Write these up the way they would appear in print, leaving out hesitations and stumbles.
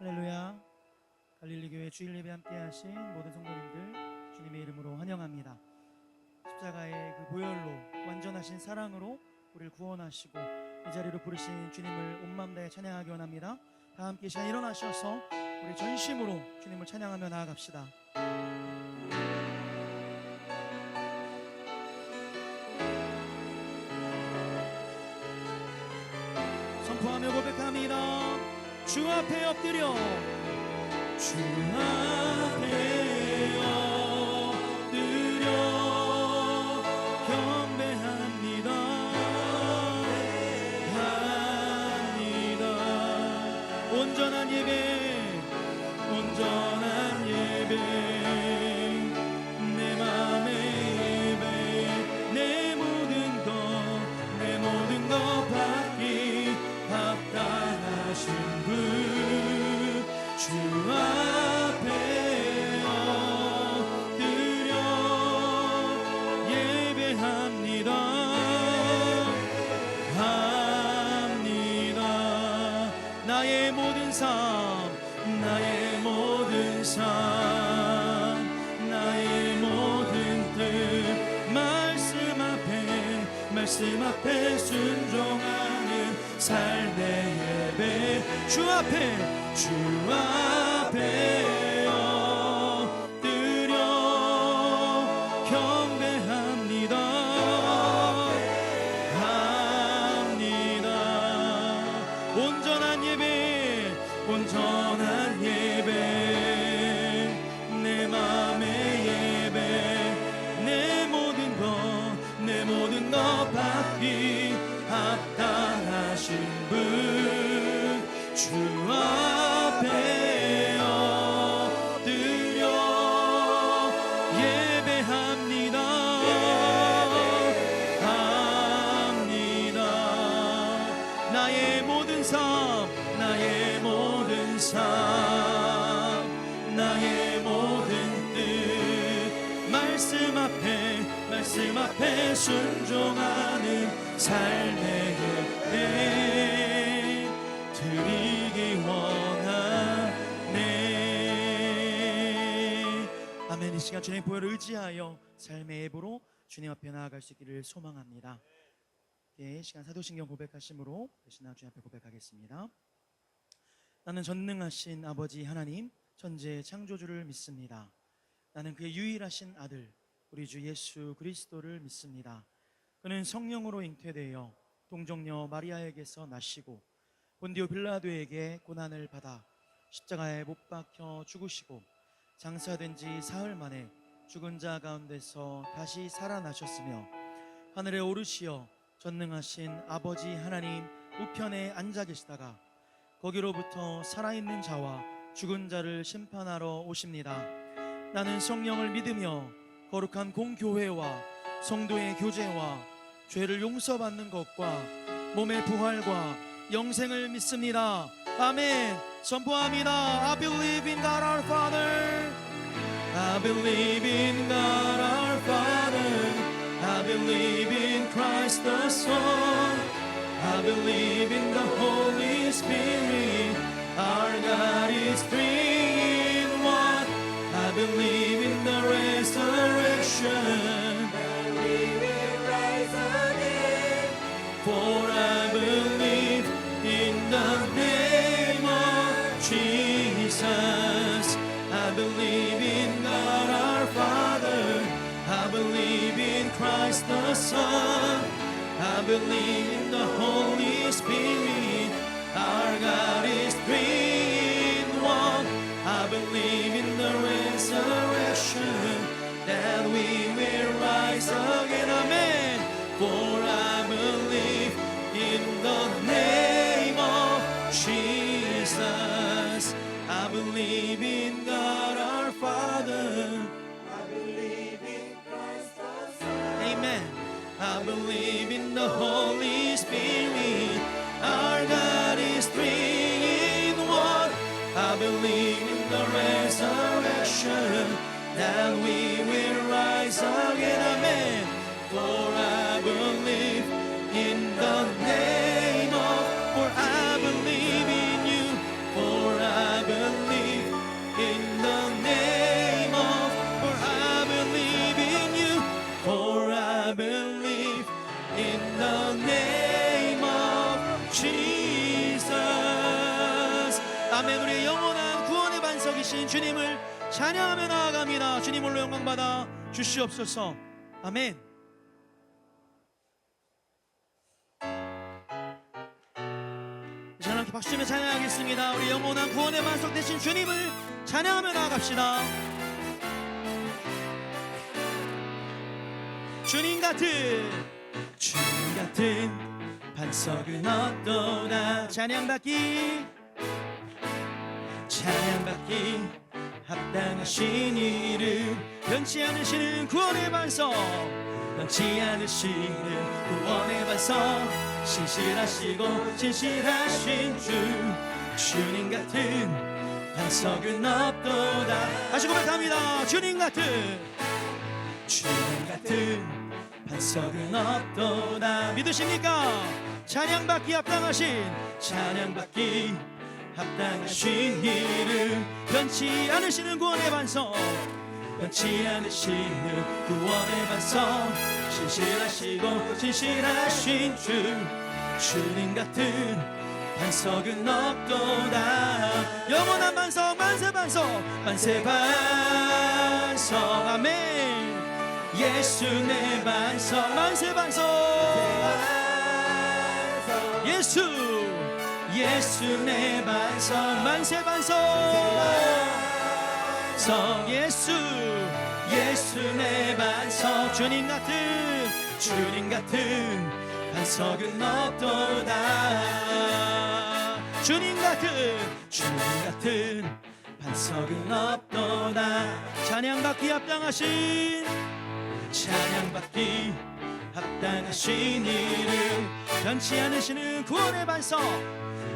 할렐루야. 갈릴리 교회 주일 예배 함께 하신 모든 성도님들 주님의 이름으로 환영합니다. 십자가의 그 보혈로 완전하신 사랑으로 우리를 구원하시고 이 자리로 부르신 주님을 온 마음 다해 찬양하기 원합니다. 다 함께 시간 일어나셔서 우리 전심으로 주님을 찬양하며 나아갑시다. 선포하며 고백합니다. 주 앞에 엎드려 주 앞에 엎드려 경배합니다. 온전한 예배 온전한 예배 내 맘의 예배 내 모든 것 받기 합당하신 분 주 앞에 엎드려 예배합니다. 나의 모든 삶 나의 모든 삶 나의 모든 뜻 말씀 앞에 순종하는 삶의 예배 주 앞에 엎드려 경배합니다. 온전한 예배 내 맘의 예배 내 모든 것 받기 합당하신 분 주 앞에 엎드려 예배합니다. 나의 모든 삶 나의 모든 뜻 말씀 앞에 순종하는 삶의 예배 드리기 원하네. 아멘. 이 시간 주님의 보혈을 의지하여 삶의 예배로 주님 앞에 나아갈 수 있기를 소망합니다. 이 시간 사도신경 고백하심으로 대신하여 주님 앞에 고백하겠습니다. 나는 전능하신 아버지 하나님 천지의 창조주를 믿습니다. 나는 그의 유일하신 아들 우리 주 예수 그리스도를 믿습니다. 그는 성령으로 잉태되어 동정녀 마리아에게서 나시고 본디오 빌라도에게 고난을 받아 십자가에 못 박혀 죽으시고 장사된 지 사흘 만에 죽은 자 가운데서 다시 살아나셨으며 하늘에 오르시어 전능하신 아버지 하나님 우편에 앉아 계시다가 거기로부터 살아있는 자와 죽은 자를 심판하러 오십니다. 나는 성령을 믿으며 거룩한 공교회와 성도의 교제와 죄를 용서받는 것과 몸의 부활과 영생을 믿습니다. 아멘. 선포합니다. I believe in God our Father. I believe in God our Father. I believe in Christ the Son. I believe in the Holy Spirit. Our God is three in one. I believe in the resurrection. That we will rise again. For I believe in the name of Jesus. I believe in God our Father. I believe in Christ the Son. I believe in the Holy Spirit. Our God is three in one. I believe in the resurrection, that we will rise again. Amen. For I believe in the name of Jesus. I believe in God our Father. I believe in Christ the Son. Amen. I believe in the Holy Spirit. Our God is three in one. I believe in the resurrection, that we will rise again. Amen. For I believe in the name of, for I believe in you, for I believe 왕이신 주님을 찬양하며 나아갑니다. 주님 홀로 영광받아 주시옵소서. 아멘. 함께 박수 치며 찬양하겠습니다. 우리 영원한 구원의 반석 되신 주님을 찬양하며 나아갑시다. 주님 같은 반석은 없도다. 찬양받기 합당하신 이름, 변치 않으시는 구원의 반석, 변치 않으시는 구원의 반석, 신실하시고 진실하신 주님 같은 반석은 없도다. 다시 고백합니다. 주님 같은 반석은 없도다. 믿으십니까? 찬양받기 합당하신 이름, 변치 않으시는 구원의 반석, 변치 않으시는 구원의 반석, 신실하시고 진실하신 주님 같은 반석은 없도다. 영원한 반석, 만세 반석, 아멘. 예수 내 반석, 만세 반석, 예수 내 반석, 만세 반석, 예수 내 반석, 주님 같은 반석은 없도다. 주님 같은 반석은 없도다. 찬양받기 합당하신 이름, 변치 않으시는 구원의 반석,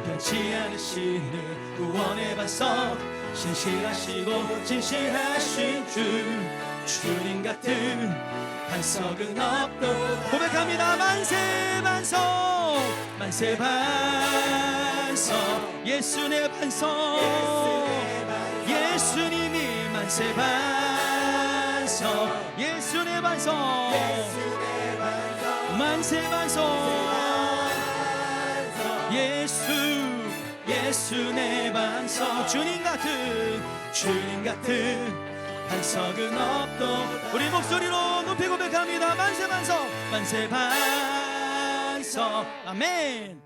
변치 않으시는 구원의 반석, 신실하시고 진실하신 주님 같은 반석은 없도다. 고백합니다. 만세 반석, 예수 내 반석, 예수님이 만세 반석, 예수 내 반석, 만세 반석, 예수 내 반석, 주님 같은 반석은 없도. 우리 목소리로 높이 고백합니다. 만세 반석, 아멘.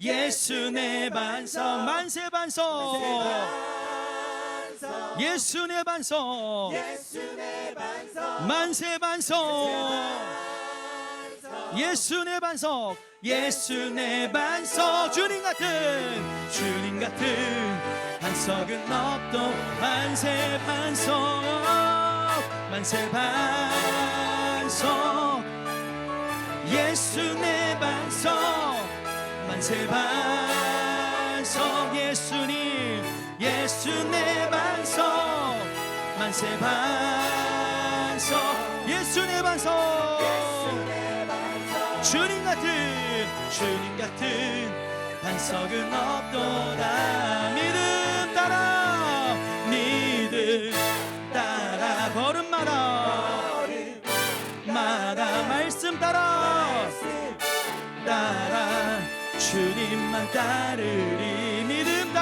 예수 내 반석, 만세 반석, 예수 내 반석, 만세 반석, 예수 내 반석, 주님 같은 반석은 없도. 만세 반석, 예수 내 반석, 만세 반석, 예수 내 반석, 만세 반석, 예수 내 반석, 주님 같은 반석은 없도다. 믿음 따라 걸음마다 말씀 따라 주님만 따르리. 믿음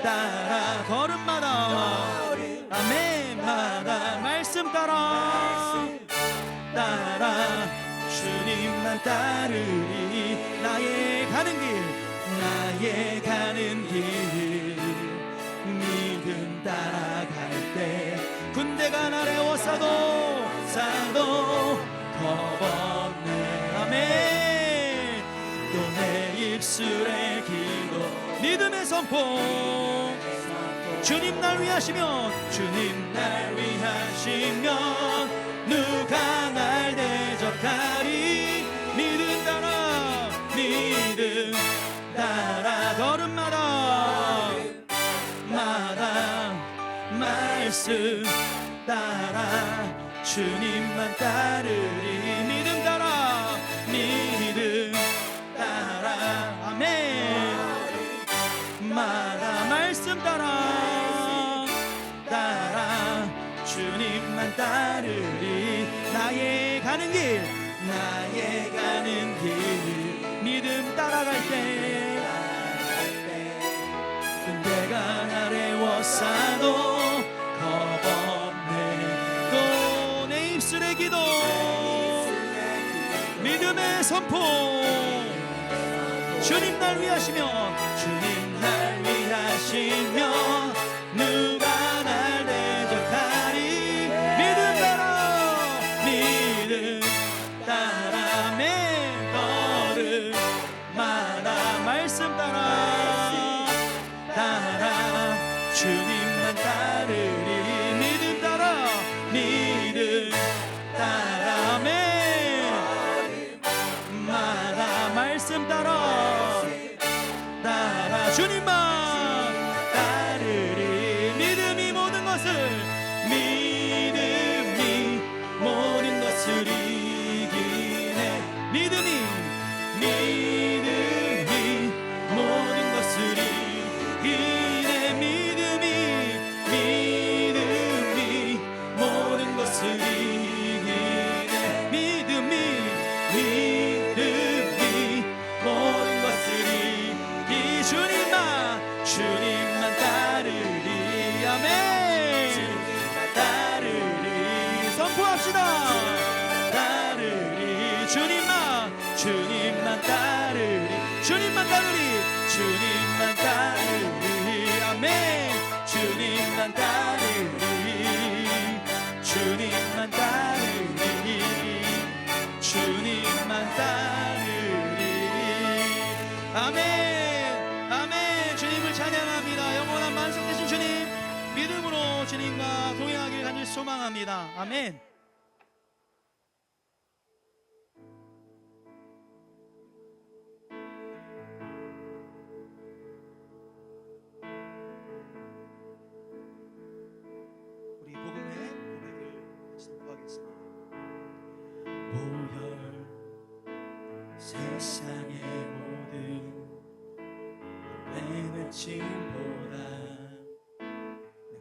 따라 걸음마다 아멘마다 말씀 따라 주님만 따르리. 나의 가는 길 믿음 따라갈 때, 군대가 나를 에워싸도 겁없네. 아멘. 또 내 입술의 기도, 믿음의 선포, 주님 날 위하시면 누가 날 대적하리. 믿음 따라 걸음마다 말씀 따라 주님만 따르리. 믿음 따라 아멘. 말씀 따라 주님만 따르리. 나의 가는 길 믿음 따라갈 때, 군대가 역사도 겁없네. 또 내 입술의 기도 믿음의 선포. 주님 날 위하시면 주님 날 위하시면 누가 날 대적하리. 믿음 따라 믿음 따라 매 걸음마다 말씀 따라 주님만 따르리. 믿음 따라 믿음 따라 매 걸음마다 말씀 따라 주님만 따르리. 믿음이 모든 것을 이기네. 믿음이 모든 것을 이기네. 믿음이 모든 것을 이기네. 믿음이 모든 것을 이기. 주님만 따르리. 아멘. 주님만 따르리. 선포합시다. 따르리. 주님만 따르리. 주님만 따르리. 주님만 따르리. 아멘. 주님만 따르리. 주님만 따르리. 주님만 따르리. 아멘. 아멘. 주님을 찬양합니다. 영원한 만성 되신 주님, 믿음으로 주님과 동행하길 간절히 소망합니다. 아멘. 우리 복음의 고백을 같이 선포하겠습니다. 보혈 세상의 모든 외침보다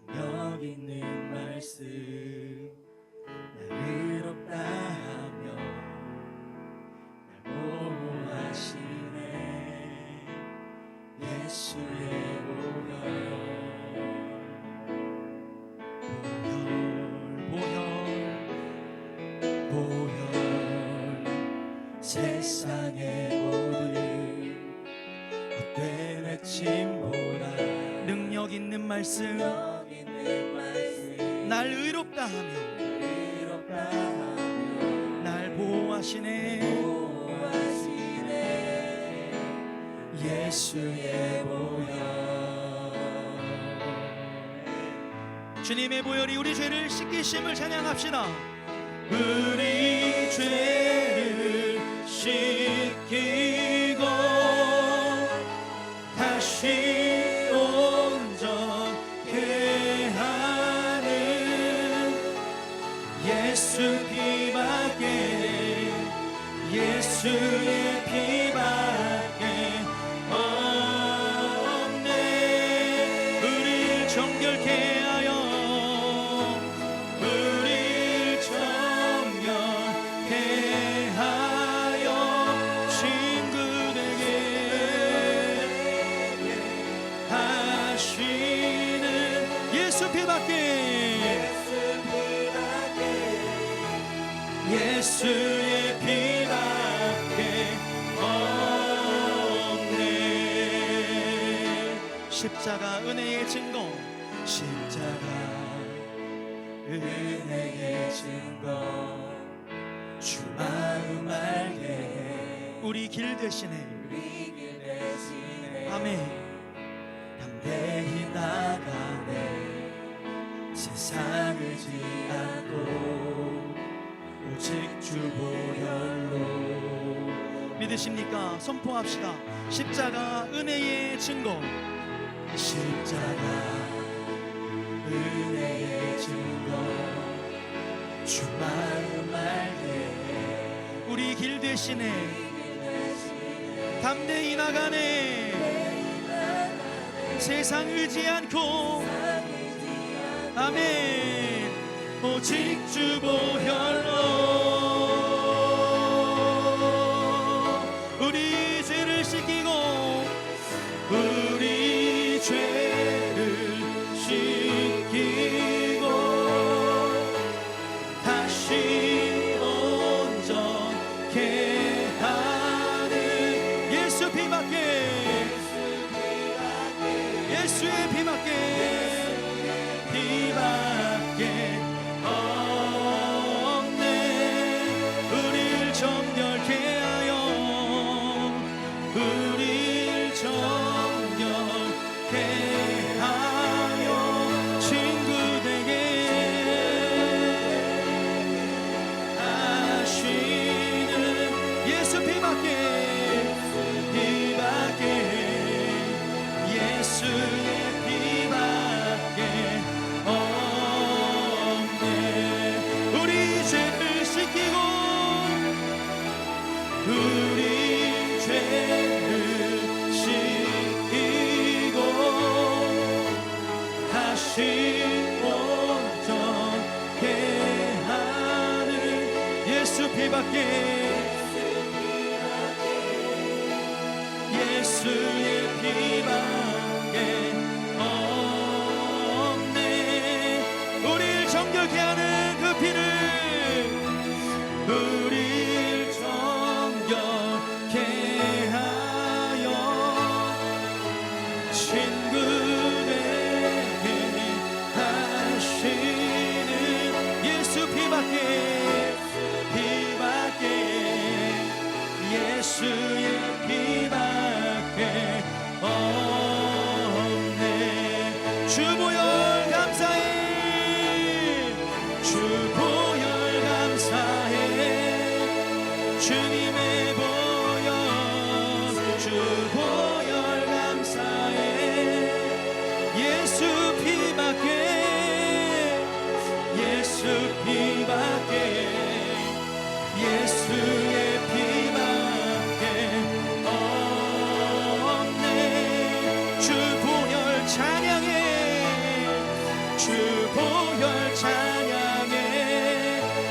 능력 있는 말씀 날 의롭다 하며 날 보호하시네. 예수의 보혈 세상의 모든 헛된 외침보다 능력 있는 말씀 날 의롭다 하며 날 보호하시네. 예수의 보혈. 주님의 보혈이 우리 죄를 씻기심을 찬양합시다. 우리 죄를 씻기고 다시 온전케 하는 예수 피밖에, 예수의 피밖에 없네. 우리를 정결케 하여, 우리를 정결케 하여 친구되게 하시는 예수 피밖에, 예수의 피밖에 없네. 십자가 은혜의 증거, 십자가 은혜의 증거, 주 마음 알게 해. 우리 길 대신에, 아멘. 담대히 나가네. 세상을 지않고 오직 주 보혈로. 믿으십니까? 선포합시다. 십자가 은혜의 증거, 십자가 은혜의 증거, 주 마음 알게 우리 길 대신에 담대히 나가네. 세상 의지 않고, 아멘. 오직 주 보혈로 우리 죄를 씻기고, 우리 죄를 씻기고 피밖에 없네. 우릴 정결케 하여 우릴 정결케 하여 친구 되게 하시는 예수 피밖에 예수의 피밖에 없네. 우리 죄를 씻기고 우리 죄를 씻기고 다시 온전케 하는 예수 피밖에 예수의 피밖에 없네. 우릴 정결케 하는 그 피를 우릴 정결케 하여 친구 되게 하시는 예수 피밖에 예수의 피밖에 없네. 주 보혈 감사해 주 보혈 감사해 주님의 보혈 주 보혈 감사해 예수 피밖에 예수 피밖에 예수의 피밖에 없네. 주 보혈 찬양해 주 보혈 찬양해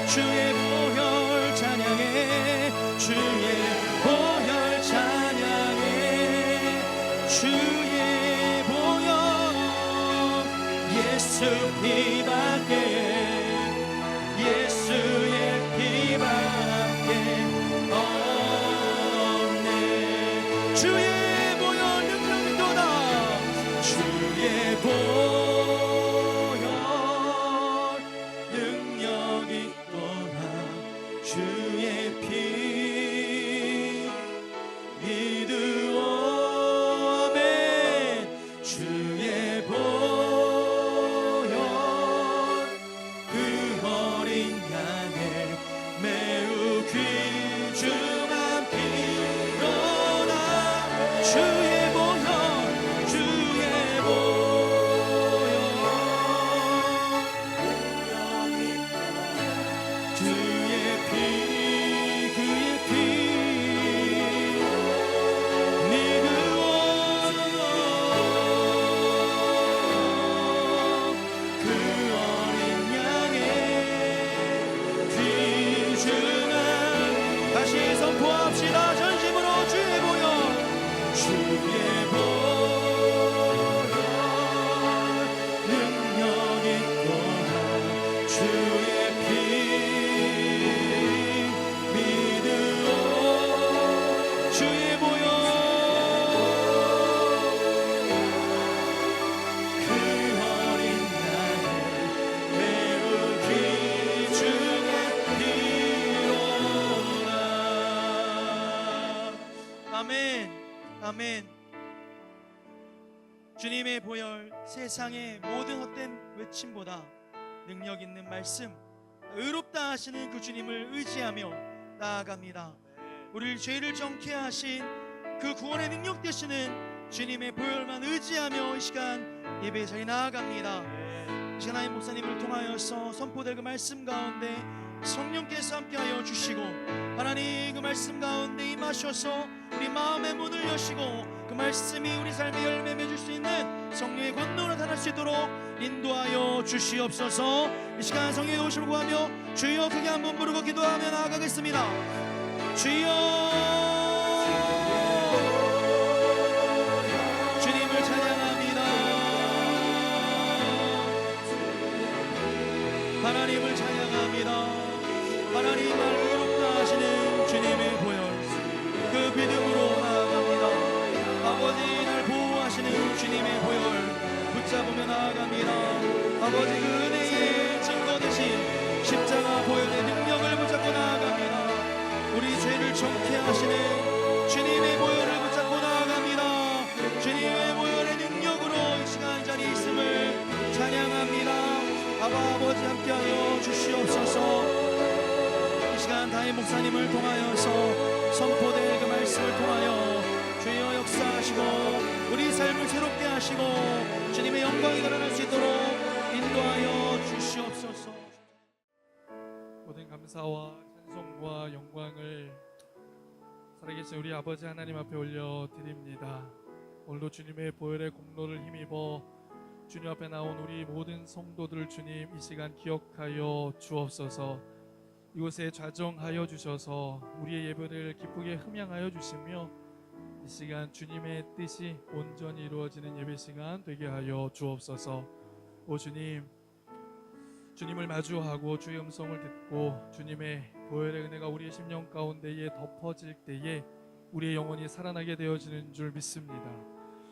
주의 보혈 찬양해 주의 보혈 찬양해 주의 보혈 예수 피밖에 예수의 피밖에 없네. 주의 보혈 능력이 또다 주의 보혈 능력이 또다 주의 피 믿으오멘 주의 보혈 그 어린 양의 매우 귀중한 피로다 주의 보혈 주의 보혈 주의 피 그의 피 믿으오 그 어린 양의 귀중한 다시 선포합시다. 전심으로 주의 보혈 주의 보혈 능력이 또한 주의 피 믿으오 주의 보혈 그 어린 양의 매우 귀중한 피로다. 아멘 아멘. 주님의 보혈 세상의 모든 헛된 외침보다 능력 있는 말씀 의롭다 하시는 그 주님을 의지하며 나아갑니다. 우리를 죄를 정케 하신 그 구원의 능력 되시는 주님의 보혈만 의지하며 이 시간 예배 자리에 나아갑니다. 이 시간 하나님 목사님을 통하여서 선포될 그 말씀 가운데 성령께서 함께하여 주시고 하나님 그 말씀 가운데 임하셔서 우리 마음의 문을 여시고 그 말씀이 우리 삶의 열매 맺을 수 있는 성령의 권능으로 나타날 수 있도록 인도하여 주시옵소서. 이 시간 성령의 오심을 구하며 주여 크게 한번 부르고 기도하며 나아가겠습니다. 주여 주님을 찬양합니다. 하나님을 찬양합니다. 하나님 날 의롭다 하시는 주님의 보혈 그 믿음으로 나아갑니다. 아버지 날 보호하시는 주님의 보혈 붙잡으며 나아갑니다. 아버지 그 은혜의 증거 되신 십자가 보혈의 능력을 붙잡고 나아갑니다. 우리 죄를 정케 하시는 주님의 보혈을 붙잡고 나아갑니다. 주님의 보혈의 능력으로 이 시간 자리에 있음을 찬양합니다. 아버지 함께하여 주시옵소서. 이 시간 다임 목사님을 통하여서 선포될 그 말씀을 통하여 주여 역사하시고 우리 삶을 새롭게 하시고 주님의 영광이 드러날 수 있도록 인도하여 주시옵소서. 모든 감사와 찬송과 영광을 살아계신 우리 아버지 하나님 앞에 올려드립니다. 오늘도 주님의 보혈의 공로를 힘입어 주님 앞에 나온 우리 모든 성도들을 주님 이 시간 기억하여 주옵소서. 이곳에 좌정하여 주셔서 우리의 예배를 기쁘게 흠양하여 주시며 이 시간 주님의 뜻이 온전히 이루어지는 예배 시간 되게 하여 주옵소서. 오 주님, 주님을 마주하고 주의 음성을 듣고 주님의 보혈의 은혜가 우리의 심령 가운데에 덮어질 때에 우리의 영혼이 살아나게 되어지는 줄 믿습니다.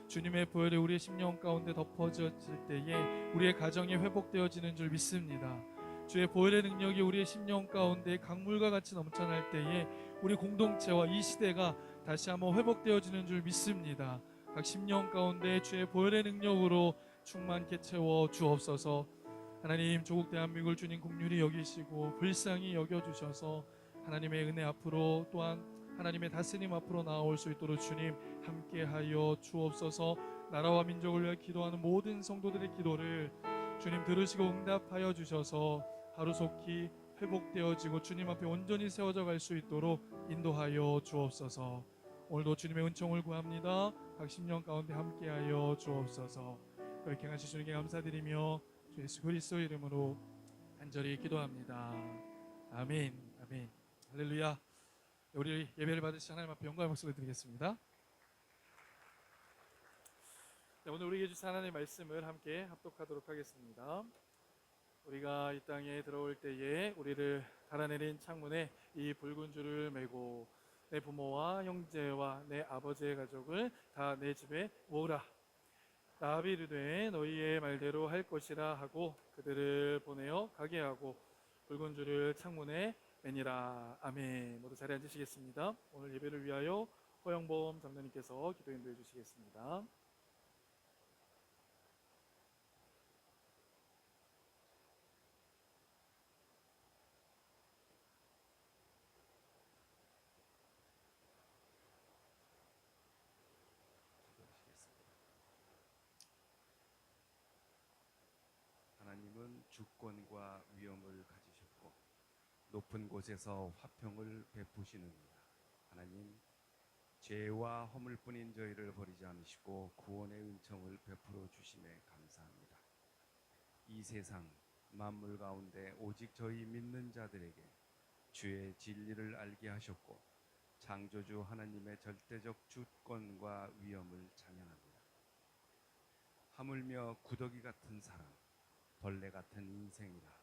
주님의 보혈이 우리의 심령 가운데 덮어질 때에 우리의 가정이 회복되어지는 줄 믿습니다. 주의 보혈의 능력이 우리의 심령 가운데 강물과 같이 넘쳐날 때에 우리 공동체와 이 시대가 다시 한번 회복되어지는 줄 믿습니다. 각 심령 가운데 주의 보혈의 능력으로 충만케 채워 주옵소서. 하나님, 조국 대한민국을 주님 긍휼히 여기시고 불쌍히 여겨주셔서 하나님의 은혜 앞으로 또한 하나님의 다스림 앞으로 나아올 수 있도록 주님 함께하여 주옵소서. 나라와 민족을 위해 기도하는 모든 성도들의 기도를 주님 들으시고 응답하여 주셔서 하루속히 회복되어지고 주님 앞에 온전히 세워져 갈 수 있도록 인도하여 주옵소서. 오늘도 주님의 은총을 구합니다. 각 심령 가운데 함께하여 주옵소서. 그렇게 행하신 주님께 감사드리며 주 예수 그리스도 이름으로 간절히 기도합니다. 아멘. 아멘. 할렐루야. 우리 예배를 받으신 하나님 앞에 영광의 박수를 드리겠습니다. 네, 오늘 우리에게 주신 하나님의 말씀을 함께 합독하도록 하겠습니다. 우리가 이 땅에 들어올 때에 우리를 달아내린 창문에 이 붉은 줄을 메고 내 부모와 형제와 내 아버지의 가족을 다 내 집에 모으라. 라합이 이르되 너희의 말대로 할 것이라 하고 그들을 보내어 가게 하고 붉은 줄을 창문에 매니라. 아멘. 모두 자리에 앉으시겠습니다. 오늘 예배를 위하여 허영범 장로님께서 기도 인도해 주시겠습니다. 하나님은 주권과 위엄을 가지셨고 높은 곳에서 화평을 베푸시느니라. 하나님, 죄와 허물뿐인 저희를 버리지 않으시고 구원의 은총을 베풀어 주심에 감사합니다. 이 세상 만물 가운데 오직 저희 믿는 자들에게 주의 진리를 알게 하셨고 창조주 하나님의 절대적 주권과 위엄을 찬양합니다. 하물며 구더기 같은 사람, 벌레 같은 인생이라.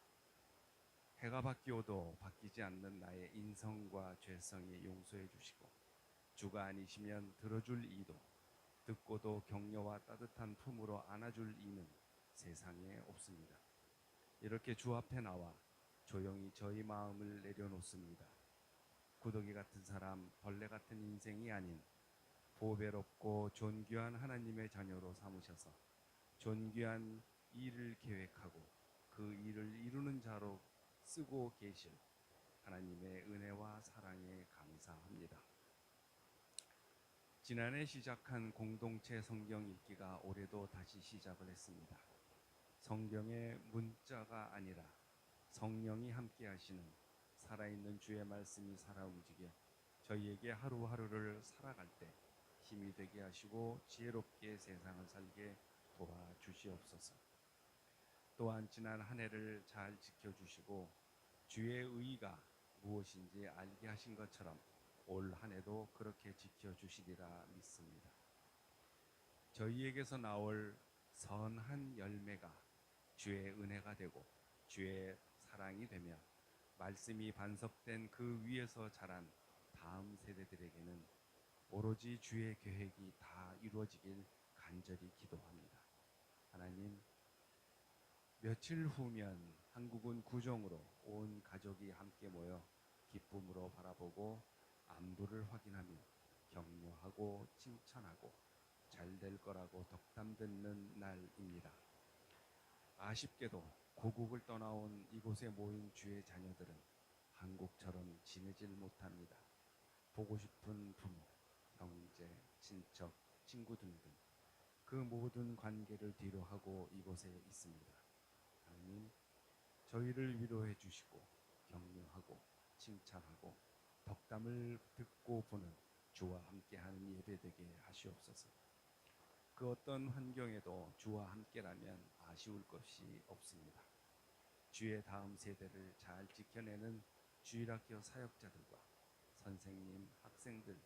해가 바뀌어도 바뀌지 않는 나의 인성과 죄성이 용서해 주시고 주가 아니시면 들어줄 이도 듣고도 격려와 따뜻한 품으로 안아줄 이는 세상에 없습니다. 이렇게 주 앞에 나와 조용히 저희 마음을 내려놓습니다. 구더기 같은 사람, 벌레 같은 인생이 아닌 보배롭고 존귀한 하나님의 자녀로 삼으셔서 존귀한 일을 계획하고 그 일을 이루는 자로 쓰고 계실 하나님의 은혜와 사랑에 감사합니다. 지난해 시작한 공동체 성경 읽기가 올해도 다시 시작을 했습니다. 성경의 문자가 아니라 성령이 함께 하시는 살아있는 주의 말씀이 살아 움직여 저희에게 하루하루를 살아갈 때 힘이 되게 하시고 지혜롭게 세상을 살게 도와주시옵소서. 또한 지난 한 해를 잘 지켜주시고 주의 의가 무엇인지 알게 하신 것처럼 올 한 해도 그렇게 지켜주시리라 믿습니다. 저희에게서 나올 선한 열매가 주의 은혜가 되고 주의 사랑이 되며 말씀이 반석된 그 위에서 자란 다음 세대들에게는 오로지 주의 계획이 다 이루어지길 간절히 기도합니다. 하나님, 며칠 후면 한국은 구정으로 온 가족이 함께 모여 기쁨으로 바라보고 안부를 확인하며 격려하고 칭찬하고 잘 될 거라고 덕담 듣는 날입니다. 아쉽게도 고국을 떠나온 이곳에 모인 주의 자녀들은 한국처럼 지내질 못합니다. 보고 싶은 부모, 형제, 친척, 친구 등등 그 모든 관계를 뒤로하고 이곳에 있습니다. 하나님, 저희를 위로해 주시고 격려하고 칭찬하고 덕담을 듣고 보는 주와 함께하는 예배 되게 하시옵소서. 그 어떤 환경에도 주와 함께라면 아쉬울 것이 없습니다. 주의 다음 세대를 잘 지켜내는 주일학교 사역자들과 선생님, 학생들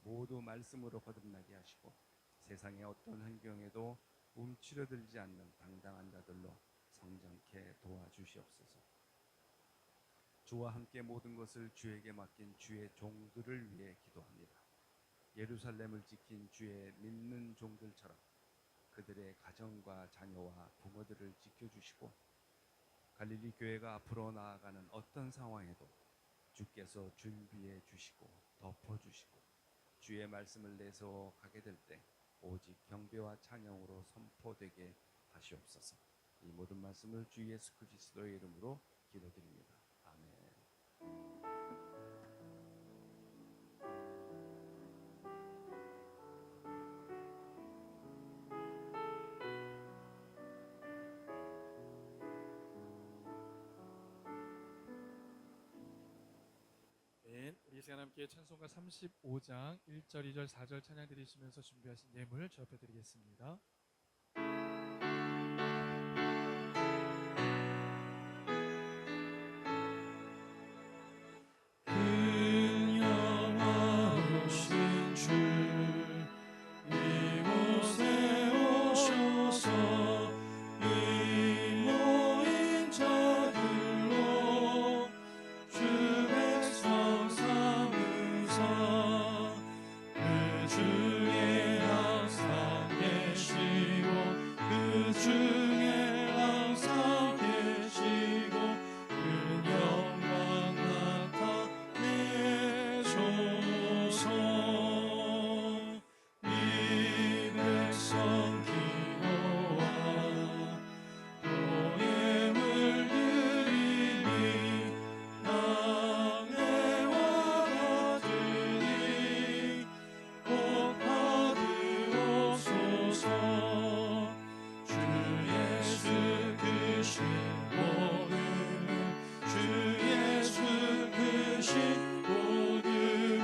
모두 말씀으로 거듭나게 하시고 세상의 어떤 환경에도 움츠러들지 않는 당당한 자들로 성장케 도와주시옵소서. 주와 함께 모든 것을 주에게 맡긴 주의 종들을 위해 기도합니다. 예루살렘을 지킨 주의 믿는 종들처럼 그들의 가정과 자녀와 부모들을 지켜주시고 갈릴리 교회가 앞으로 나아가는 어떤 상황에도 주께서 준비해 주시고 덮어주시고 주의 말씀을 내세워 가게 될 때 오직 경배와 찬양으로 선포되게 하시옵소서. 이 모든 말씀을 주 예수 그리스도의 이름으로 기도드립니다. 아멘. 네, 우리 이 시간 함께 찬송가 35장 1절, 2절, 4절 찬양 드리시면서 준비하신 예물 저 앞에 드리겠습니다. 영화로우신 주 이곳에 오셔서 이 모인 자들로 주 백성 삼으사 그 중에 항상 계시고 그 중에 항상 계시고 그 영광 나타내소서. 이 백성 기도와 또의 물들이니 남해와 같으니 곧 받으옵소서. 주 예수 크신 복음을 주 예수 크신 복음을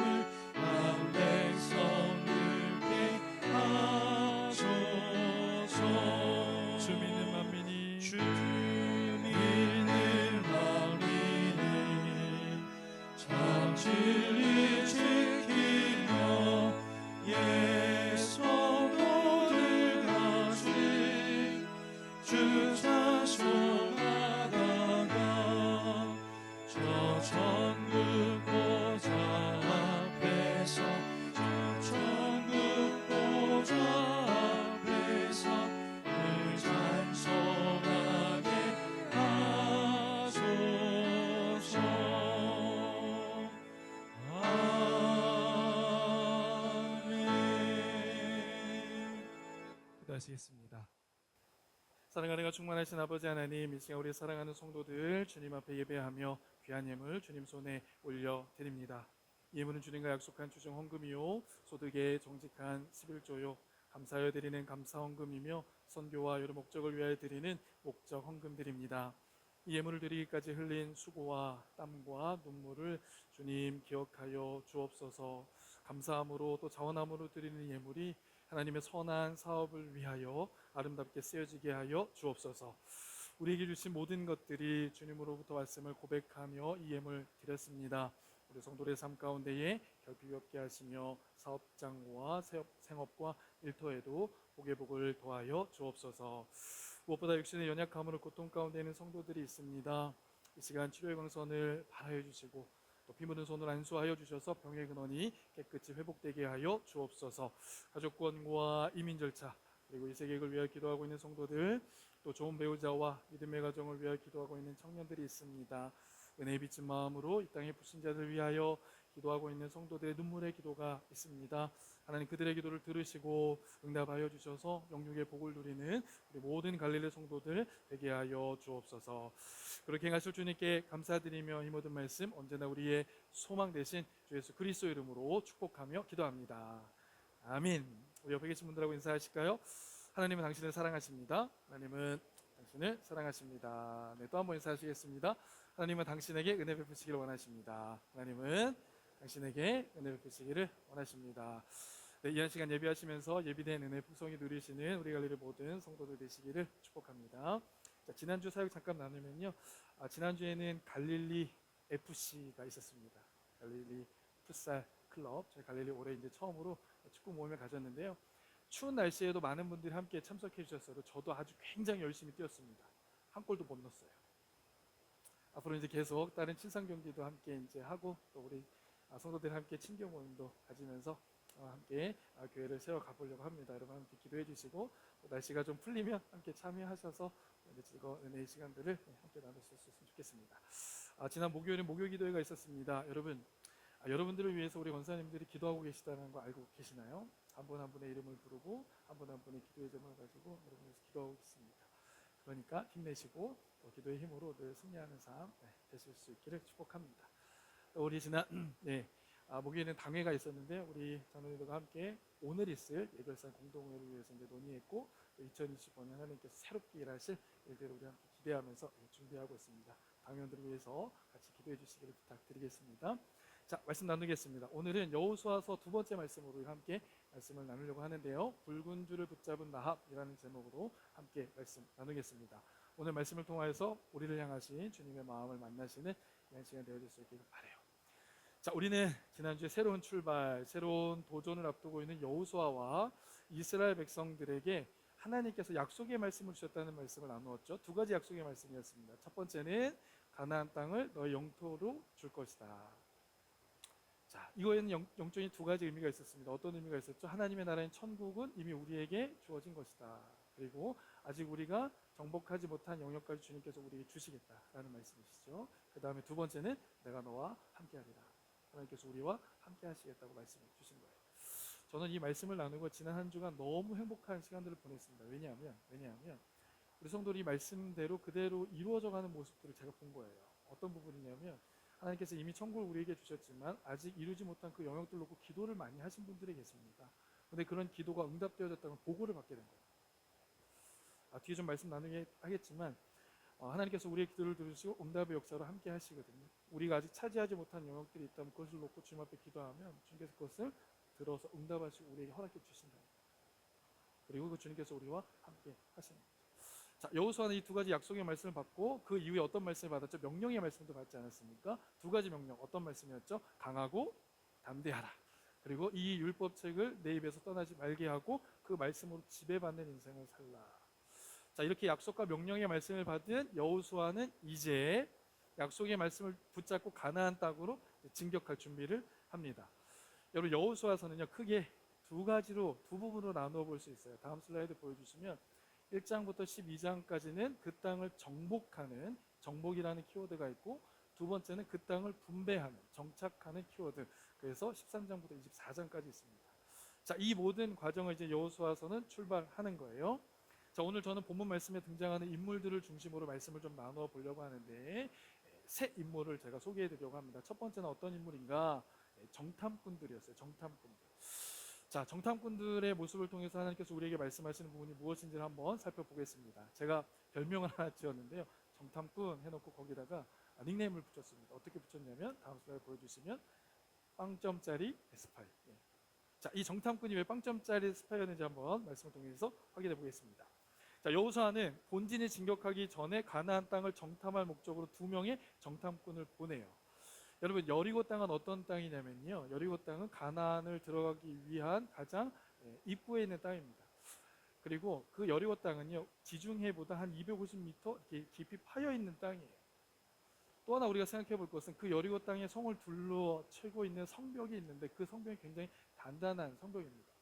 남 백성들께 하소서. 주 믿는 만민이 주 믿는 만민이 참 진리 지키며 예성도들 같이 주 찬송하다가 저 천국 보좌 앞에서 저 천국 보좌 앞에서 늘 찬송하게 하소서. 아멘. 기도하시겠습니다. 사랑하는 충만하신 아버지 하나님, 이 시간 우리 사랑하는 성도들 주님 앞에 예배하며 귀한 예물 주님 손에 올려드립니다. 이 예물은 주님과 약속한 주정 헌금이요 소득의 정직한 11조요 감사하여 드리는 감사 헌금이며 선교와 여러 목적을 위하여 드리는 목적 헌금들입니다. 이 예물을 드리기까지 흘린 수고와 땀과 눈물을 주님 기억하여 주옵소서. 감사함으로 또 자원함으로 드리는 예물이 하나님의 선한 사업을 위하여 아름답게 쓰여지게 하여 주옵소서. 우리에게 주신 모든 것들이 주님으로부터 말씀을 고백하며 이 예물 드렸습니다. 우리 성도의 삶 가운데에 결핍이 없게 하시며 사업장과 생업과 일터에도 복의 복을 더하여 주옵소서. 무엇보다 육신의 연약함으로 고통 가운데 있는 성도들이 있습니다. 이 시간 치료의 광선을 발하여 주시고 또 피 묻은 손을 안수하여 주셔서 병의 근원이 깨끗이 회복되게 하여 주옵소서. 가족 구원과 이민 절차 그리고 이 세계를 위하여 기도하고 있는 성도들, 또 좋은 배우자와 믿음의 가정을 위하여 기도하고 있는 청년들이 있습니다. 은혜에 비친 마음으로 이 땅의 불신자들을 위하여 기도하고 있는 성도들의 눈물의 기도가 있습니다. 하나님 그들의 기도를 들으시고 응답하여 주셔서 영육의 복을 누리는 우리 모든 갈릴리 성도들 되게 하여 주옵소서. 그렇게 행하실 주님께 감사드리며 이 모든 말씀 언제나 우리의 소망 되신 주 예수 그리스도 이름으로 축복하며 기도합니다. 아멘. 우리 옆에 계신 분들하고 인사하실까요? 하나님은 당신을 사랑하십니다. 하나님은 당신을 사랑하십니다. 네, 또 한 번 인사하시겠습니다. 하나님은 당신에게 은혜 베푸시기를 원하십니다. 하나님은 당신에게 은혜 베푸시기를 원하십니다. 네, 이한 시간 예비하시면서 예비된 은혜 풍성히 누리시는 우리 갈릴리 모든 성도들 되시기를 축복합니다. 자, 지난주 사역 잠깐 나누면요, 지난주에는 갈릴리 FC가 있었습니다. 갈릴리 풋살 클럽, 저희 갈릴리 올해 이제 처음으로 축구 모임을 가졌는데요. 추운 날씨에도 많은 분들이 함께 참석해 주셨어요. 저도 아주 굉장히 열심히 뛰었습니다. 한 골도 못 넣었어요. 앞으로 이제 계속 다른 친선 경기도 함께 이제 하고, 또 우리 성도들 함께 친교 모임도 가지면서 함께 교회를 세워 가보려고 합니다. 여러분 함께 기도해 주시고, 또 날씨가 좀 풀리면 함께 참여하셔서 이제 즐거운 은혜의 시간들을 함께 나누셨으면 좋겠습니다. 지난 목요일은 목요 기도회가 있었습니다. 여러분들을 위해서 우리 권사님들이 기도하고 계시다는 거 알고 계시나요? 한 분 한 분의 이름을 부르고 한 분 한 분의 기도의 제목을 가지고 여러분께서 기도하고 있습니다. 그러니까 힘내시고 또 기도의 힘으로 늘 승리하는 삶 되실 수 있기를 축복합니다. 또 우리 지난 목요일에는 당회가 있었는데 우리 장로님들과 함께 오늘 있을 예결산 공동회를 위해서 이제 논의했고, 2025년 하나님께서 새롭게 일하실 일들을 우리 함께 기대하면서 준비하고 있습니다. 당회원들을 위해서 같이 기도해 주시기를 부탁드리겠습니다. 자, 말씀 나누겠습니다. 오늘은 여호수아서 두 번째 말씀으로 함께 말씀을 나누려고 하는데요. 붉은 줄을 붙잡은 나합이라는 제목으로 함께 말씀 나누겠습니다. 오늘 말씀을 통하여서 우리를 향하신 주님의 마음을 만나시는 이한 시간 되어질 수 있기를 바라요. 자, 우리는 지난주에 새로운 출발, 새로운 도전을 앞두고 있는 여호수아와 이스라엘 백성들에게 하나님께서 약속의 말씀을 주셨다는 말씀을 나누었죠. 두 가지 약속의 말씀이었습니다. 첫 번째는 가나안 땅을 너의 영토로 줄 것이다. 자, 이거에는 영적인 두 가지 의미가 있었습니다. 어떤 의미가 있었죠? 하나님의 나라인 천국은 이미 우리에게 주어진 것이다. 그리고 아직 우리가 정복하지 못한 영역까지 주님께서 우리에게 주시겠다라는 말씀이시죠. 그 다음에 두 번째는 내가 너와 함께하리라. 하나님께서 우리와 함께 하시겠다고 말씀을 주신 거예요. 저는 이 말씀을 나누고 지난 한 주간 너무 행복한 시간들을 보냈습니다. 왜냐하면 우리 성도들이 말씀대로 그대로 이루어져가는 모습들을 제가 본 거예요. 어떤 부분이냐면 하나님께서 이미 천국을 우리에게 주셨지만 아직 이루지 못한 그 영역들 놓고 기도를 많이 하신 분들이 계십니다. 그런데 그런 기도가 응답되어졌다는 보고를 받게 된 거예요. 뒤에 좀 말씀 나누게 하겠지만 하나님께서 우리의 기도를 들으시고 응답의 역사로 함께 하시거든요. 우리가 아직 차지하지 못한 영역들이 있다면 그것을 놓고 주님 앞에 기도하면 주님께서 그것을 들어서 응답하시고 우리에게 허락해 주신다. 그리고 그 주님께서 우리와 함께 하시는 거죠. 자, 여호수아는 이 두 가지 약속의 말씀을 받고 그 이후에 어떤 말씀을 받았죠? 명령의 말씀도 받지 않았습니까? 두 가지 명령, 어떤 말씀이었죠? 강하고 담대하라. 그리고 이 율법책을 내 입에서 떠나지 말게 하고 그 말씀으로 지배받는 인생을 살라. 자, 이렇게 약속과 명령의 말씀을 받은 여호수아는 이제 약속의 말씀을 붙잡고 가나안 땅으로 진격할 준비를 합니다. 여러분, 여호수아서는요 크게 두 부분으로 나누어 볼 수 있어요. 다음 슬라이드 보여주시면 1장부터 12장까지는 그 땅을 정복하는, 정복이라는 키워드가 있고, 두 번째는 그 땅을 분배하는, 정착하는 키워드. 그래서 13장부터 24장까지 있습니다. 자, 이 모든 과정을 이제 여호수아서는 출발하는 거예요. 자, 오늘 저는 본문 말씀에 등장하는 인물들을 중심으로 말씀을 좀 나누어 보려고 하는데 세 인물을 제가 소개해 드리려고 합니다. 첫 번째는 어떤 인물인가? 정탐꾼들이었어요. 정탐꾼들. 자, 정탐꾼들의 모습을 통해서 하나님께서 우리에게 말씀하시는 부분이 무엇인지를 한번 살펴보겠습니다. 제가 별명을 하나 지었는데요. 정탐꾼 해놓고 거기다가 닉네임을 붙였습니다. 어떻게 붙였냐면 다음 슬라이드 보여주시면 빵점짜리 스파이. 자, 이 정탐꾼이 왜 빵점짜리 스파이였는지 한번 말씀을 통해서 확인해 보겠습니다. 자, 여호수아는 본진이 진격하기 전에 가나안 땅을 정탐할 목적으로 2명의 정탐꾼을 보내요. 여러분, 여리고 땅은 어떤 땅이냐면요, 여리고 땅은 가나안을 들어가기 위한 가장 입구에 있는 땅입니다. 그리고 그 여리고 땅은요 지중해보다 한 250m 깊이 파여 있는 땅이에요. 또 하나 우리가 생각해 볼 것은 그 여리고 땅에 성을 둘러치고 있는 성벽이 있는데 그 성벽이 굉장히 단단한 성벽입니다.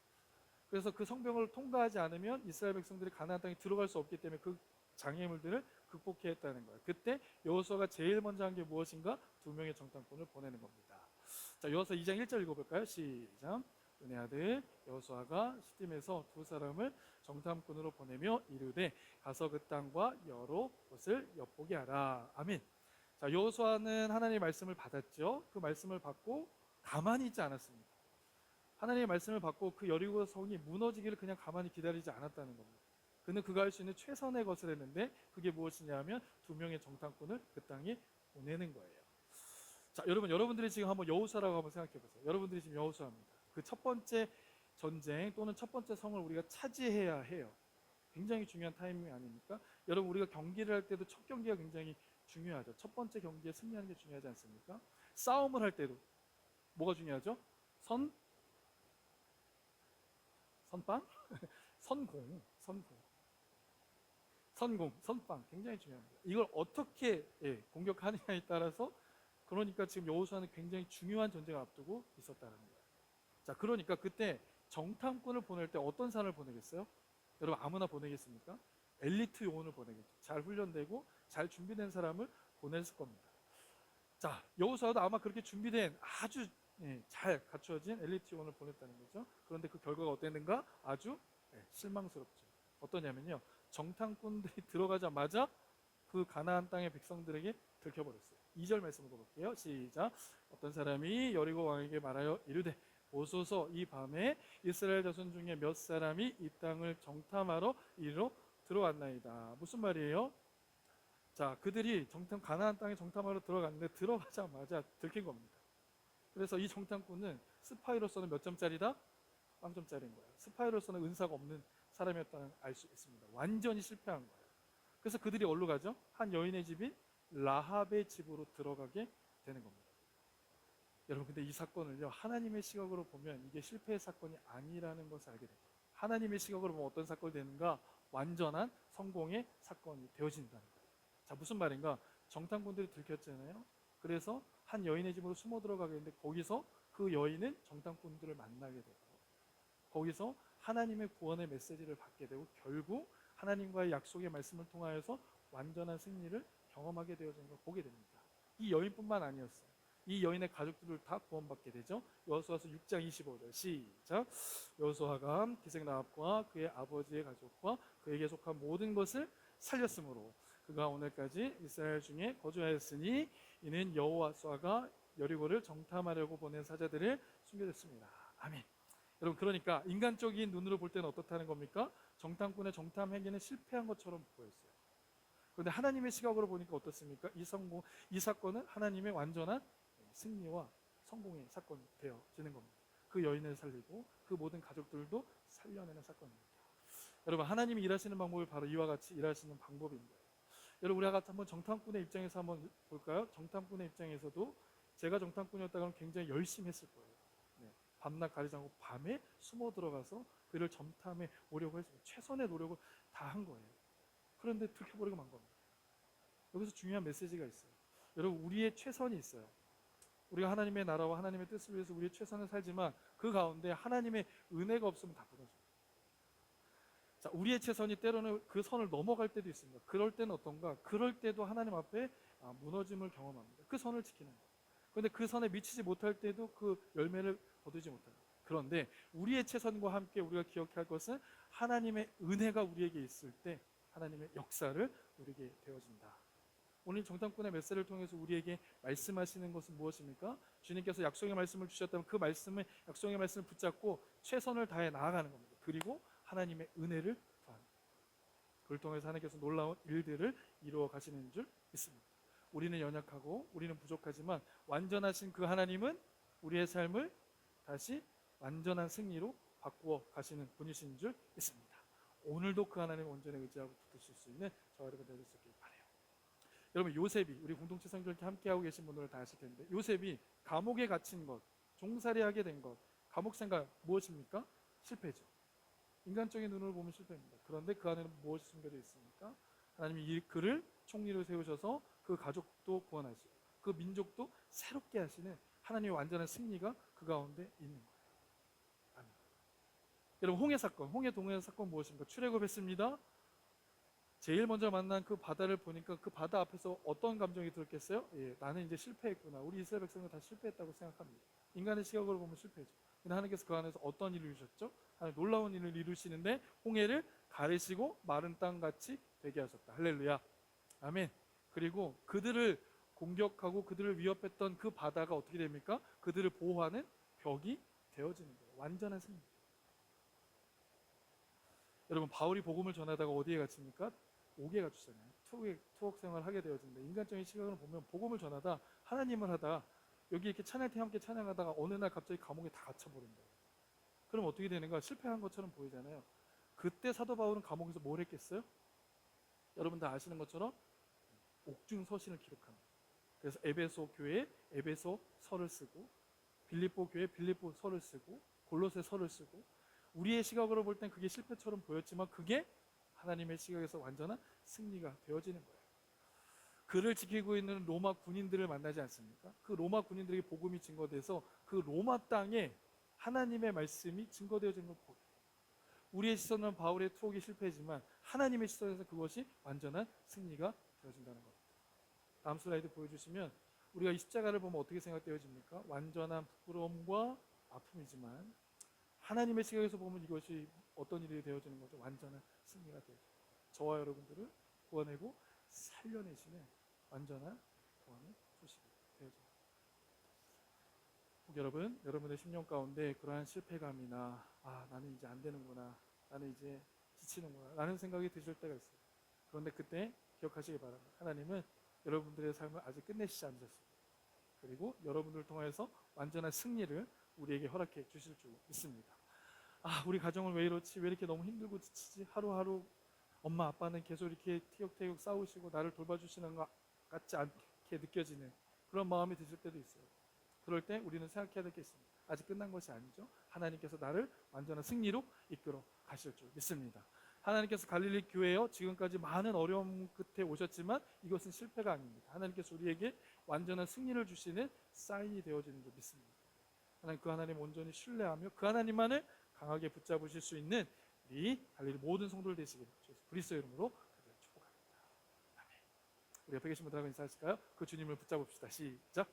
그래서 그 성벽을 통과하지 않으면 이스라엘 백성들이 가나안 땅에 들어갈 수 없기 때문에 그 장애물들을 극복해야 했다는 거예요. 그때 여호수아가 제일 먼저 한 게 무엇인가? 2명의 정탐꾼을 보내는 겁니다. 자, 여호수아 2장 1절 읽어볼까요? 시작. 눈의 아들 여호수아가 시딤에서 2사람을 정탐꾼으로 보내며 이르되 가서 그 땅과 여러 곳을 엿보게 하라. 아멘. 자, 여호수아는 하나님의 말씀을 받았죠. 그 말씀을 받고 가만히 있지 않았습니다. 하나님의 말씀을 받고 그 여리고 성이 무너지기를 그냥 가만히 기다리지 않았다는 겁니다. 그는 그가 할 수 있는 최선의 것을 했는데 그게 무엇이냐 하면 2명의 정탐꾼을 그 땅에 보내는 거예요. 자, 여러분들이 지금 한번 여호수아라고 한번 생각해 보세요. 여러분들이 지금 여호수아입니다. 그 첫 번째 전쟁 또는 첫 번째 성을 우리가 차지해야 해요. 굉장히 중요한 타이밍 아닙니까? 여러분, 우리가 경기를 할 때도 첫 경기가 굉장히 중요하죠. 첫 번째 경기에 승리하는 게 중요하지 않습니까? 싸움을 할 때도 뭐가 중요하죠? 선빵? 선빵 굉장히 중요합니다. 이걸 어떻게 공격하느냐에 따라서, 그러니까 지금 여호수아는 굉장히 중요한 전쟁을 앞두고 있었다는 거예요. 자, 그러니까 그때 정탐꾼을 보낼 때 어떤 사람을 보내겠어요? 여러분, 아무나 보내겠습니까? 엘리트 요원을 보내겠죠. 잘 훈련되고 잘 준비된 사람을 보냈을 겁니다. 자, 여호수아도 아마 그렇게 준비된 아주 잘 갖추어진 엘리트 요원을 보냈다는 거죠. 그런데 그 결과가 어땠는가? 아주 실망스럽죠. 어떠냐면요, 정탐꾼들이 들어가자마자 그 가나안 땅의 백성들에게 들켜버렸어요. 2절 말씀 읽어볼게요. 시작. 어떤 사람이 여리고 왕에게 말하여 이르되 보소서, 이 밤에 이스라엘 자손 중에 몇 사람이 이 땅을 정탐하러 이리로 들어왔나이다. 무슨 말이에요? 자, 그들이 가나안 땅에 정탐하러 들어갔는데 들어가자마자 들킨 겁니다. 그래서 이 정탐꾼은 스파이로서는 몇 점짜리다? 빵점짜리인 거예요. 스파이로서는 은사가 없는 사람이었다는 알 수 있습니다. 완전히 실패한 거예요. 그래서 그들이 어디로 가죠? 한 여인의 집인 라합의 집으로 들어가게 되는 겁니다. 여러분, 근데 이 사건을요, 하나님의 시각으로 보면 이게 실패의 사건이 아니라는 것을 알게 됩니다. 하나님의 시각으로 보면 어떤 사건이 되는가? 완전한 성공의 사건이 되어진다는 거예요. 자, 무슨 말인가? 정탐꾼들이 들켰잖아요. 그래서 한 여인의 집으로 숨어 들어가게 되는데 거기서 그 여인은 정탐꾼들을 만나게 되고 거기서 하나님의 구원의 메시지를 받게 되고 결국 하나님과의 약속의 말씀을 통하여서 완전한 승리를 경험하게 되어진 걸 보게 됩니다. 이 여인뿐만 아니었어요. 이 여인의 가족들을 다 구원받게 되죠. 여호수아서 6장 25절 시작. 여호수아가 기생라합과 그의 아버지의 가족과 그에게 속한 모든 것을 살렸으므로 그가 오늘까지 이스라엘 중에 거주하였으니 이는 여호수아가 여리고를 정탐하려고 보낸 사자들을 숨겨졌습니다. 아멘. 여러분, 그러니까 인간적인 눈으로 볼 때는 어떻다는 겁니까? 정탐꾼의 정탐 행위는 실패한 것처럼 보였어요. 그런데 하나님의 시각으로 보니까 어떻습니까? 이 사건은 하나님의 완전한 승리와 성공의 사건이 되어지는 겁니다. 그 여인을 살리고 그 모든 가족들도 살려내는 사건입니다. 여러분, 하나님이 일하시는 방법이 바로 이와 같이 일하시는 방법인 거예요. 여러분, 우리가 같이 한번 정탐꾼의 입장에서 한번 볼까요? 정탐꾼의 입장에서도 제가 정탐꾼이었다면 굉장히 열심히 했을 거예요. 밤낮 가리지 않고 밤에 숨어 들어가서 그를 정탐해 오려고 했어요. 최선의 노력을 다 한 거예요. 그런데 들켜버리고 만 겁니다. 여기서 중요한 메시지가 있어요. 여러분, 우리의 최선이 있어요. 우리가 하나님의 나라와 하나님의 뜻을 위해서 우리의 최선을 살지만 그 가운데 하나님의 은혜가 없으면 다 무너져요. 자, 우리의 최선이 때로는 그 선을 넘어갈 때도 있습니다. 그럴 때는 어떤가? 그럴 때도 하나님 앞에 무너짐을 경험합니다. 그 선을 지키는 거예요. 그런데 그 선에 미치지 못할 때도 그 열매를 거두지 못합니다. 그런데 우리의 최선과 함께 우리가 기억해야 할 것은 하나님의 은혜가 우리에게 있을 때 하나님의 역사를 누리게 되어진다. 오늘 정탐꾼의 메시지를 통해서 우리에게 말씀하시는 것은 무엇입니까? 주님께서 약속의 말씀을 주셨다면 그 말씀을, 약속의 말씀을 붙잡고 최선을 다해 나아가는 겁니다. 그리고 하나님의 은혜를 구하는 겁니다. 그걸 통해서 하나님께서 놀라운 일들을 이루어 가시는 줄 믿습니다. 우리는 연약하고 우리는 부족하지만 완전하신 그 하나님은 우리의 삶을 다시 완전한 승리로 바꾸어 가시는 분이신 줄 믿습니다. 오늘도 그 하나님을 온전히 의지하고 붙드실 수 있는 저와 여러분 되실 수 있길 바라요. 여러분, 요셉이, 우리 공동체 성결 함께하고 계신 분들은 다 아실 텐데, 요셉이 감옥에 갇힌 것, 종살이하게 된 것, 감옥 생활 무엇입니까? 실패죠. 인간적인 눈으로 보면 실패입니다. 그런데 그 안에는 무엇이 숨겨져 있습니까? 하나님이 그를 총리로 세우셔서 그 가족도 구원하시고 그 민족도 새롭게 하시는 하나님의 완전한 승리가 그 가운데 있는 거예요. 아멘. 여러분 홍해 사건, 홍해 동해 사건 무엇입니까? 출애굽했습니다. 제일 먼저 만난 그 바다를 보니까 그 바다 앞에서 어떤 감정이 들었겠어요? 예, 나는 이제 실패했구나. 우리 이스라엘 백성은 다 실패했다고 생각합니다. 인간의 시각으로 보면 실패죠. 근데 하나님께서 그 안에서 어떤 일을 이루셨죠? 하나님 놀라운 일을 이루시는데 홍해를 가르시고 마른 땅같이 되게 하셨다. 할렐루야. 아멘. 그리고 그들을 공격하고 그들을 위협했던 그 바다가 어떻게 됩니까? 그들을 보호하는 벽이 되어지는 거예요. 완전한 승리. 여러분 바울이 복음을 전하다가 어디에 갇힙니까? 옥에 갇히잖아요. 투옥 생활을 하게 되어진다. 인간적인 시각으로 보면 복음을 전하다 하나님을 하다 여기 이렇게 찬양팀 함께 찬양하다가 어느 날 갑자기 감옥에 다 갇혀버린 거예요. 그럼 어떻게 되는가? 실패한 것처럼 보이잖아요. 그때 사도 바울은 감옥에서 뭘 했겠어요? 여러분 다 아시는 것처럼 옥중 서신을 기록합니다. 그래서 에베소 교회에 에베소 서를 쓰고 빌립보 교회에 빌립보 서를 쓰고 골로새 서를 쓰고 우리의 시각으로 볼 땐 그게 실패처럼 보였지만 그게 하나님의 시각에서 완전한 승리가 되어지는 거예요. 그를 지키고 있는 로마 군인들을 만나지 않습니까? 그 로마 군인들에게 복음이 증거돼서 그 로마 땅에 하나님의 말씀이 증거되어지는 걸 보게 돼요. 우리의 시선은 바울의 투옥이 실패지만 하나님의 시선에서 그것이 완전한 승리가 되어진다는 겁니다. 다음 슬라이드 보여주시면 우리가 이 십자가를 보면 어떻게 생각되어집니까? 완전한 부끄러움과 아픔이지만 하나님의 시각에서 보면 이것이 어떤 일이 되어지는 거죠? 완전한 승리가 되어져요. 저와 여러분들을 구원하고 살려내시는 완전한 구원의 소식이 되어져요. 여러분, 여러분의 심령 가운데 그러한 실패감이나 나는 이제 안 되는구나, 나는 이제 지치는구나 라는 생각이 드실 때가 있어요. 그런데 그때 기억하시기 바랍니다. 하나님은 여러분들의 삶을 아직 끝내시지 않으셨습니다. 그리고 여러분들을 통해서 완전한 승리를 우리에게 허락해 주실 줄 믿습니다. 우리 가정은 왜 이렇지? 왜 이렇게 너무 힘들고 지치지? 하루하루 엄마 아빠는 계속 이렇게 티격태격 싸우시고 나를 돌봐주시는 것 같지 않게 느껴지는 그런 마음이 드실 때도 있어요. 그럴 때 우리는 생각해야 될 게 있습니다. 아직 끝난 것이 아니죠. 하나님께서 나를 완전한 승리로 이끌어 가실 줄 믿습니다. 하나님께서 갈릴리 교회여 지금까지 많은 어려움 끝에 오셨지만 이것은 실패가 아닙니다. 하나님께서 우리에게 완전한 승리를 주시는 사인이 되어지는 줄 믿습니다. 하나님 그 하나님 온전히 신뢰하며 그 하나님만을 강하게 붙잡으실 수 있는 우리 갈릴리 모든 성도들 되시기를 그리스도의 이름으로 그들을 축복합니다. 아멘. 우리 옆에 계신 분들하고 인사하실까요? 그 주님을 붙잡읍시다. 시작.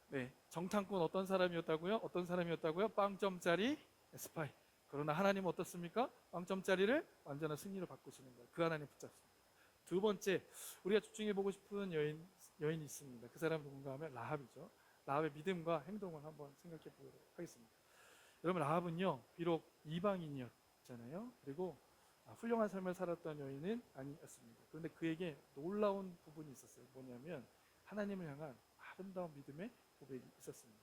네, 정탐꾼 어떤 사람이었다고요? 어떤 사람이었다고요? 빵점짜리 스파이. 그러나 하나님은 어떻습니까? 빵점짜리를 완전한 승리로 바꾸시는 거예요. 그 하나님 붙잡습니다. 두 번째, 우리가 집중해 보고 싶은 여인이 있습니다. 그 사람은 누군가 하면 라합이죠. 라합의 믿음과 행동을 한번 생각해 보도록 하겠습니다. 여러분 라합은요 비록 이방인이었잖아요. 그리고 훌륭한 삶을 살았던 여인은 아니었습니다. 그런데 그에게 놀라운 부분이 있었어요. 뭐냐면 하나님을 향한 아름다운 믿음의 고백이 있었습니다.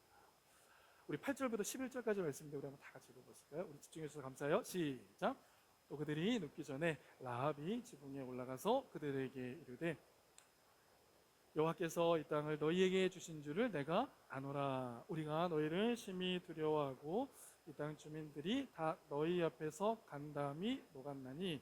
우리 8절부터 11절까지 말씀인데 우리 한번 다 같이 읽어보실까요? 우리 집중해 주셔서 감사해요. 시작. 또 그들이 눕기 전에 라합이 지붕에 올라가서 그들에게 이르되 여호와께서 이 땅을 너희에게 주신 줄을 내가 아노라. 우리가 너희를 심히 두려워하고 이 땅 주민들이 다 너희 앞에서 간담이 녹았나니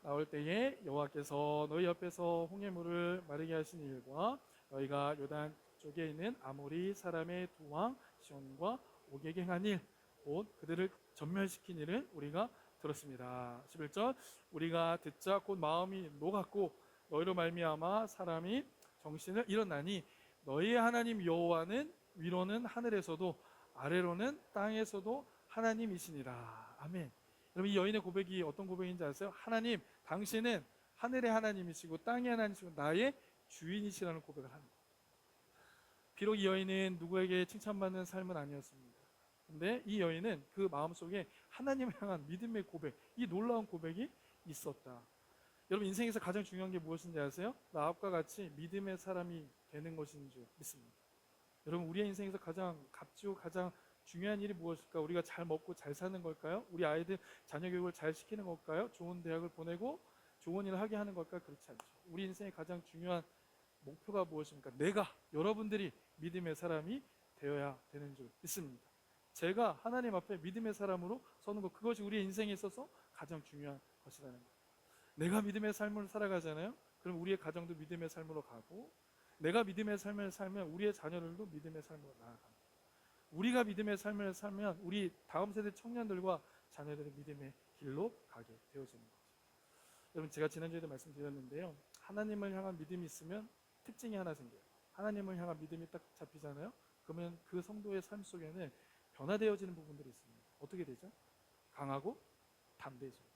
나올 때에 여호와께서 너희 앞에서 홍해물을 마르게 하신 일과 너희가 요단 쪽에 있는 아모리 사람의 두 왕 시온과 옥에게 행한 일 곧 그들을 전멸시킨 일을 우리가 들었습니다. 11절 우리가 듣자 곧 마음이 녹았고 너희로 말미암아 사람이 정신을 잃었나니 너희의 하나님 여호와는 위로는 하늘에서도 아래로는 땅에서도 하나님이시니라. 아멘. 여러분 이 여인의 고백이 어떤 고백인지 아세요? 하나님 당신은 하늘의 하나님이시고 땅의 하나님이시고 나의 주인이시라는 고백을 합니다. 비록 이 여인은 누구에게 칭찬받는 삶은 아니었습니다. 근데 이 여인은 그 마음속에 하나님을 향한 믿음의 고백, 이 놀라운 고백이 있었다. 여러분 인생에서 가장 중요한 게 무엇인지 아세요? 라합과 같이 믿음의 사람이 되는 것인 줄 믿습니다. 여러분 우리의 인생에서 가장 값지고 가장 중요한 일이 무엇일까? 우리가 잘 먹고 잘 사는 걸까요? 우리 아이들 자녀 교육을 잘 시키는 걸까요? 좋은 대학을 보내고 좋은 일을 하게 하는 걸까요? 그렇지 않죠. 우리 인생의 가장 중요한 목표가 무엇입니까? 내가 여러분들이 믿음의 사람이 되어야 되는 줄 믿습니다. 제가 하나님 앞에 믿음의 사람으로 서는 것, 그것이 우리의 인생에 있어서 가장 중요한 것이라는 거예요. 내가 믿음의 삶을 살아가잖아요. 그럼 우리의 가정도 믿음의 삶으로 가고 내가 믿음의 삶을 살면 우리의 자녀들도 믿음의 삶으로 나아갑니다. 우리가 믿음의 삶을 살면 우리 다음 세대 청년들과 자녀들의 믿음의 길로 가게 되어지는 거죠. 여러분, 제가 지난주에도 말씀드렸는데요. 하나님을 향한 믿음이 있으면 특징이 하나 생겨요. 하나님을 향한 믿음이 딱 잡히잖아요. 그러면 그 성도의 삶 속에는 변화되어지는 부분들이 있습니다. 어떻게 되죠? 강하고 담대해져요.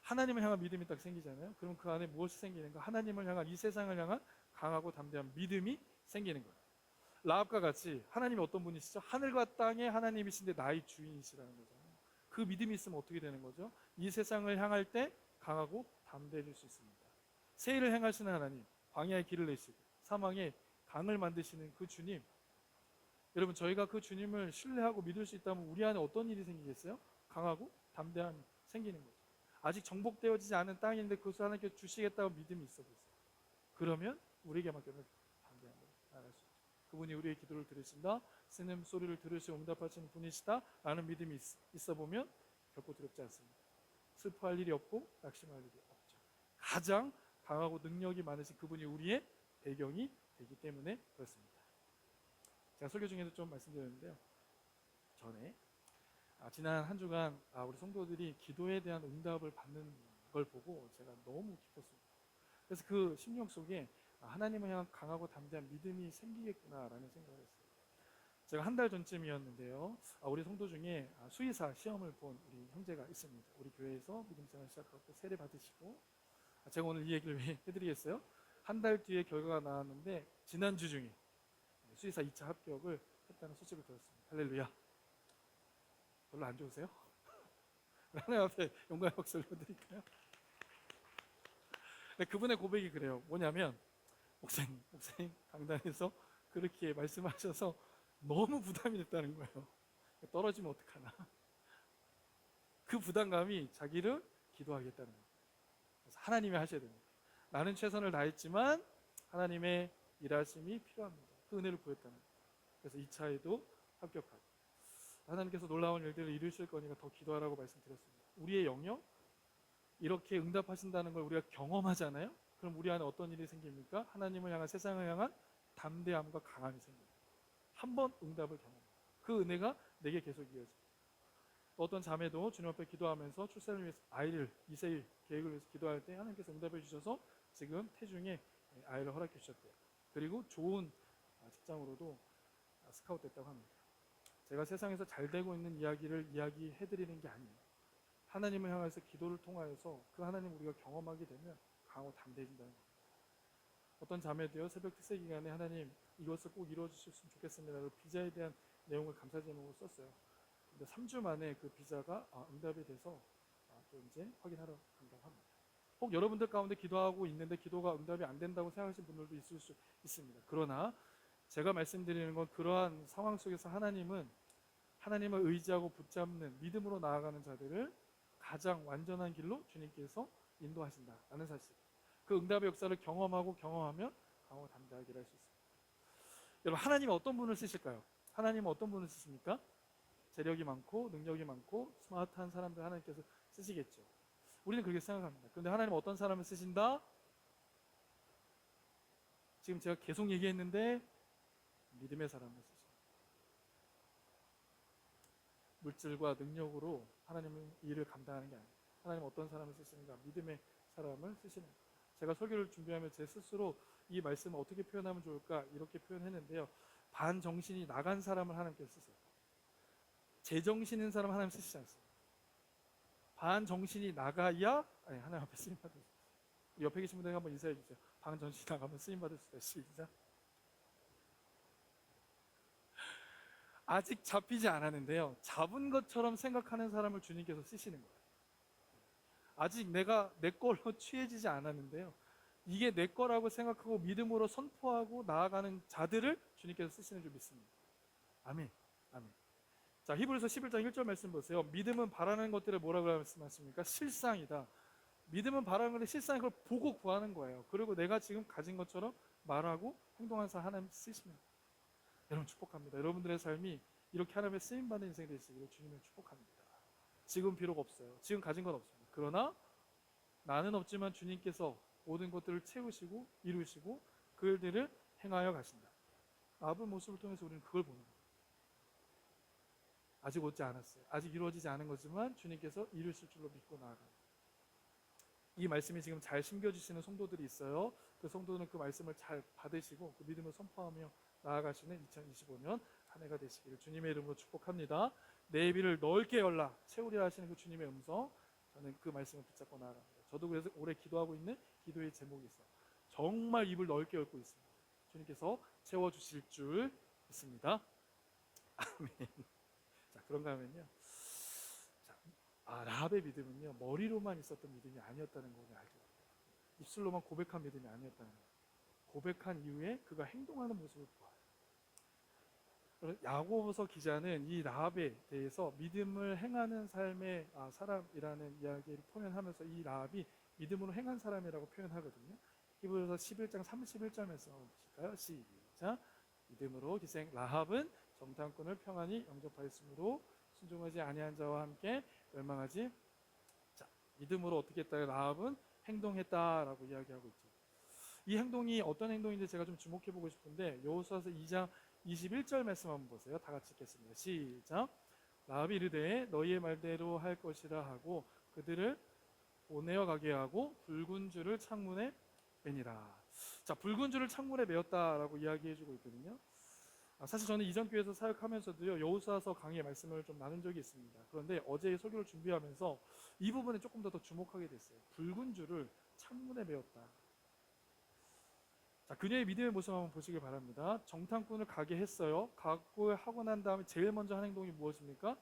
하나님을 향한 믿음이 딱 생기잖아요. 그럼 그 안에 무엇이 생기는가? 하나님을 향한, 이 세상을 향한 강하고 담대한 믿음이 생기는 거예요. 라합과 같이 하나님이 어떤 분이시죠? 하늘과 땅의 하나님이신데 나의 주인이시라는 거잖아요. 그 믿음이 있으면 어떻게 되는 거죠? 이 세상을 향할 때 강하고 담대해질 수 있습니다. 세일을 행하시는 하나님, 광야의 길을 내시고 사망의 강을 만드시는 그 주님, 여러분, 저희가 그 주님을 신뢰하고 믿을 수 있다면 우리 안에 어떤 일이 생기겠어요? 강하고 담대함이 생기는 거죠. 아직 정복되어지지 않은 땅인데 그것을 하나님께 주시겠다고 믿음이 있어 보세요. 그러면 우리에게 맡겨놓은 담대한 걸 나갈 수 있죠. 그분이 우리의 기도를 들으신다, 쓰는 소리를 들으시고 응답하시는 분이시다 라는 믿음이 있어 보면 결코 두렵지 않습니다. 슬퍼할 일이 없고 낙심할 일이 없죠. 가장 강하고 능력이 많으신 그분이 우리의 배경이 되기 때문에 그렇습니다. 제가 설교 중에도 좀 말씀드렸는데요. 전에 지난 한 주간 우리 성도들이 기도에 대한 응답을 받는 걸 보고 제가 너무 기뻤습니다. 그래서 그 심령 속에 하나님을 향한 강하고 담대한 믿음이 생기겠구나라는 생각을 했어요. 제가 한 달 전쯤이었는데요. 우리 성도 중에 수의사 시험을 본 우리 형제가 있습니다. 우리 교회에서 믿음생활 시작하고 세례 받으시고, 제가 오늘 이 얘기를 왜 해드리겠어요? 한 달 뒤에 결과가 나왔는데 지난주 중에 수의사 2차 합격을 했다는 소식을 들었습니다. 할렐루야. 별로 안 좋으세요? 하나님 앞에 영광의 박수를 드릴까요? 그분의 고백이 그래요. 뭐냐면 목사님 강단에서 그렇게 말씀하셔서 너무 부담이 됐다는 거예요. 떨어지면 어떡하나. 그 부담감이 자기를 기도하겠다는 거예요. 그래서 하나님이 하셔야 됩니다. 나는 최선을 다했지만 하나님의 일하심이 필요합니다. 그 은혜를 구했다는 거예요. 그래서 2차에도 합격하고 하나님께서 놀라운 일들을 이루실 거니까 더 기도하라고 말씀드렸습니다. 우리의 영역, 이렇게 응답하신다는 걸 우리가 경험하잖아요. 그럼 우리 안에 어떤 일이 생깁니까? 하나님을 향한, 세상을 향한 담대함과 강함이 생깁니다. 한번 응답을 경험해요. 그 은혜가 내게 계속 이어져요. 어떤 자매도 주님 앞에 기도하면서 출산을 위해서 아이를 2세 계획을 위해서 기도할 때 하나님께서 응답해 주셔서 지금 태중에 아이를 허락해 주셨대요. 그리고 좋은 직장으로도 스카우트 됐다고 합니다. 제가 세상에서 잘 되고 있는 이야기를 이야기해 드리는 게 아니에요. 하나님을 향해서 기도를 통하여서 그 하나님을 우리가 경험하게 되면 강하고 담대해진다는 겁니다. 어떤 자매도요, 새벽 특세 기간에 하나님 이것을 꼭 이루어 주셨으면 좋겠습니다. 비자에 대한 내용을 감사 제목으로 썼어요. 근데 3주 만에 그 비자가 응답이 돼서 또 이제 확인하러 간다고 합니다. 혹 여러분들 가운데 기도하고 있는데 기도가 응답이 안 된다고 생각하시는 분들도 있을 수 있습니다. 그러나 제가 말씀드리는 건 그러한 상황 속에서 하나님은 하나님을 의지하고 붙잡는 믿음으로 나아가는 자들을 가장 완전한 길로 주님께서 인도하신다라는 사실. 그 응답의 역사를 경험하면 강하고 담대하게 할 수 있습니다. 여러분, 하나님은 어떤 분을 쓰실까요? 하나님은 어떤 분을 쓰십니까? 재력이 많고 능력이 많고 스마트한 사람들 하나님께서 쓰시겠죠. 우리는 그렇게 생각합니다. 그런데 하나님은 어떤 사람을 쓰신다? 지금 제가 계속 얘기했는데 믿음의 사람을 쓰십니다. 물질과 능력으로 하나님은 일을 감당하는 게 아니에요. 하나님은 어떤 사람을 쓰시는가? 믿음의 사람을 쓰시는 거예요. 제가 설교를 준비하면 제 스스로 이 말씀을 어떻게 표현하면 좋을까 이렇게 표현했는데요. 반정신이 나간 사람을 하나님께서 쓰세요. 제정신인 사람 하나님 쓰시지 않습니다. 반정신이 나가야 하나님 앞에 쓰임받을 수 있어요. 옆에 계신 분들에게 한번 인사해 주세요. 반정신이 나가면 쓰임받을 수 있어요. 시작. 아직 잡히지 않았는데요. 잡은 것처럼 생각하는 사람을 주님께서 쓰시는 거예요. 아직 내가 내 걸로 취해지지 않았는데요. 이게 내 거라고 생각하고 믿음으로 선포하고 나아가는 자들을 주님께서 쓰시는 줄 믿습니다. 아멘. 아멘. 자, 히브리서 11장 1절 말씀 보세요. 믿음은 바라는 것들을 뭐라고 말씀하십니까? 실상이다. 믿음은 바라는 것들 실상인 걸 보고 구하는 거예요. 그리고 내가 지금 가진 것처럼 말하고 행동하는 사람 하나님 쓰시는 거예요. 여러분 축복합니다. 여러분들의 삶이 이렇게 하나님의 쓰임받는 인생이 되시기를 주님을 축복합니다. 지금 비록 없어요. 지금 가진 건 없습니다. 그러나 나는 없지만 주님께서 모든 것들을 채우시고 이루시고 그 일들을 행하여 가신다. 아브의 모습을 통해서 우리는 그걸 보는 거예요. 아직 오지 않았어요. 아직 이루어지지 않은 거지만 주님께서 이루실 줄로 믿고 나아가요. 이 말씀이 지금 잘 심겨주시는 성도들이 있어요. 그 성도는 그 말씀을 잘 받으시고 그 믿음을 선포하며 나아가시는 2025년 한 해가 되시기를 주님의 이름으로 축복합니다. 내 입을 넓게 열라 채우리라 하시는 그 주님의 음성, 저는 그 말씀을 붙잡고 나아갑니다. 저도 그래서 올해 기도하고 있는 기도의 제목이 있어요. 정말 입을 넓게 열고 있습니다. 주님께서 채워주실 줄 믿습니다. 아멘. 자, 그런가 하면요, 라합의 믿음은요, 머리로만 있었던 믿음이 아니었다는 걸 알게 돼요. 입술로만 고백한 믿음이 아니었다는 거예요. 고백한 이후에 그가 행동하는 모습을 보아요. 야고보서 기자는 이 라합에 대해서 믿음을 행하는 삶의 사람이라는 이야기를 표현하면서 이 라합이 믿음으로 행한 사람이라고 표현하거든요. 히브리서 11장 31절 말씀 한번 보실까요? 시작. 믿음으로 기생 라합은 정탐꾼을 평안히 영접하였으므로 순종하지 아니한 자와 함께 멸망하지. 자, 믿음으로 어떻게 했다? 라합은 행동했다라고 이야기하고 있죠. 이 행동이 어떤 행동인지 제가 좀 주목해 보고 싶은데 여호수아서 2장 21절 말씀 한번 보세요. 다 같이 읽겠습니다. 시작. 라합이 이르되 너희의 말대로 할 것이라 하고 그들을 보내어 가게 하고 붉은 줄을 창문에 매니라. 자, 붉은 줄을 창문에 매었다라고 이야기해 주고 있거든요. 사실 저는 이전 교회에서 사역하면서도요, 여호수아서 강의 말씀을 좀 나눈 적이 있습니다. 그런데 어제 설교를 준비하면서 이 부분에 조금 더 주목하게 됐어요. 붉은 줄을 창문에 매었다. 자, 그녀의 믿음의 모습 한번 보시길 바랍니다. 정탐꾼을 가게 했어요. 가고 하고 난 다음에 제일 먼저 한 행동이 무엇입니까?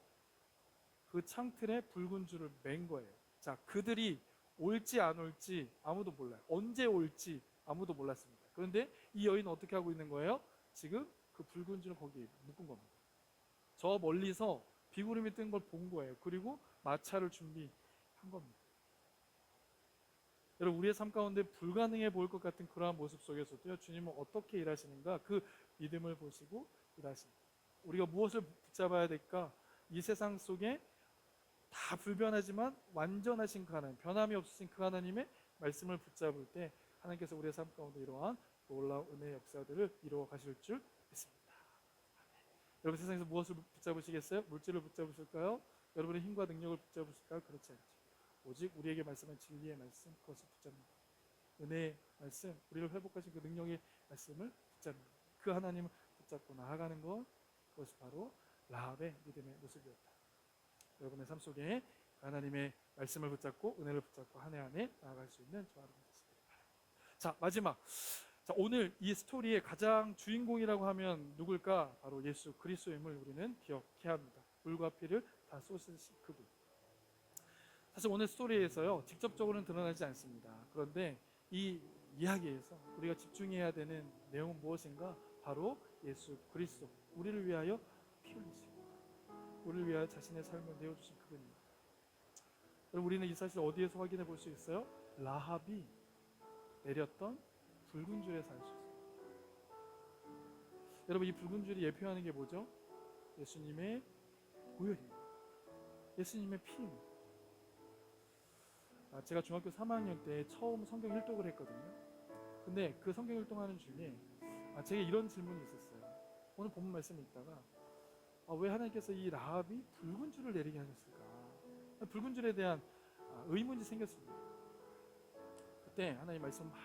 그 창틀에 붉은 줄을 맨 거예요. 자, 그들이 올지 안 올지 아무도 몰라요. 언제 올지 아무도 몰랐습니다. 그런데 이 여인은 어떻게 하고 있는 거예요? 지금 그 붉은 줄을 거기에 묶은 겁니다. 저 멀리서 비구름이 뜬 걸 본 거예요. 그리고 마차를 준비한 겁니다. 여러분, 우리의 삶 가운데 불가능해 보일 것 같은 그러한 모습 속에서도요, 주님은 어떻게 일하시는가, 그 믿음을 보시고 일하십니다. 우리가 무엇을 붙잡아야 될까? 이 세상 속에 다 불변하지만 완전하신 그 하나님, 변함이 없으신 그 하나님의 말씀을 붙잡을 때 하나님께서 우리의 삶 가운데 이러한 놀라운 은혜의 역사들을 이루어 가실 줄 믿습니다. 여러분, 세상에서 무엇을 붙잡으시겠어요? 물질을 붙잡으실까요? 여러분의 힘과 능력을 붙잡으실까요? 그렇지 않죠. 오직 우리에게 말씀한 진리의 말씀, 그것을 붙잡는다. 은혜의 말씀, 우리를 회복하신 그 능력의 말씀을 붙잡는다. 그 하나님을 붙잡고 나아가는 것, 그것이 바로 라합의 믿음의 모습이었다. 여러분의 삶 속에 하나님의 말씀을 붙잡고 은혜를 붙잡고 한 해 한 해 나아갈 수 있는 저와 여러분 되시길 바랍니다. 자, 마지막. 자, 오늘 이 스토리의 가장 주인공이라고 하면 누굴까? 바로 예수 그리스도임을 우리는 기억해야 합니다. 물과 피를 다 쏟으신 그분. 사실 오늘 스토리에서요, 직접적으로는 드러나지 않습니다. 그런데 이 이야기에서 우리가 집중해야 되는 내용은 무엇인가? 바로 예수 그리스도, 우리를 위하여 피 흘리시고 우리를 위하여 자신의 삶을 내어주신 그분입니다. 여러분, 우리는 이 사실을 어디에서 확인해 볼 수 있어요? 라합이 내렸던 붉은 줄에서 알 수 있어요. 여러분, 이 붉은 줄이 예표하는 게 뭐죠? 예수님의 보혈입니다. 예수님의 피입니다. 제가 중학교 3학년 때 처음 성경 일독을 했거든요. 근데 그 성경 일독하는 중에 제게 이런 질문이 있었어요. 오늘 본문 말씀에 있다가 왜 하나님께서 이 라합이 붉은 줄을 내리게 하셨을까? 붉은 줄에 대한 의문이 생겼습니다. 그때 하나님 말씀 막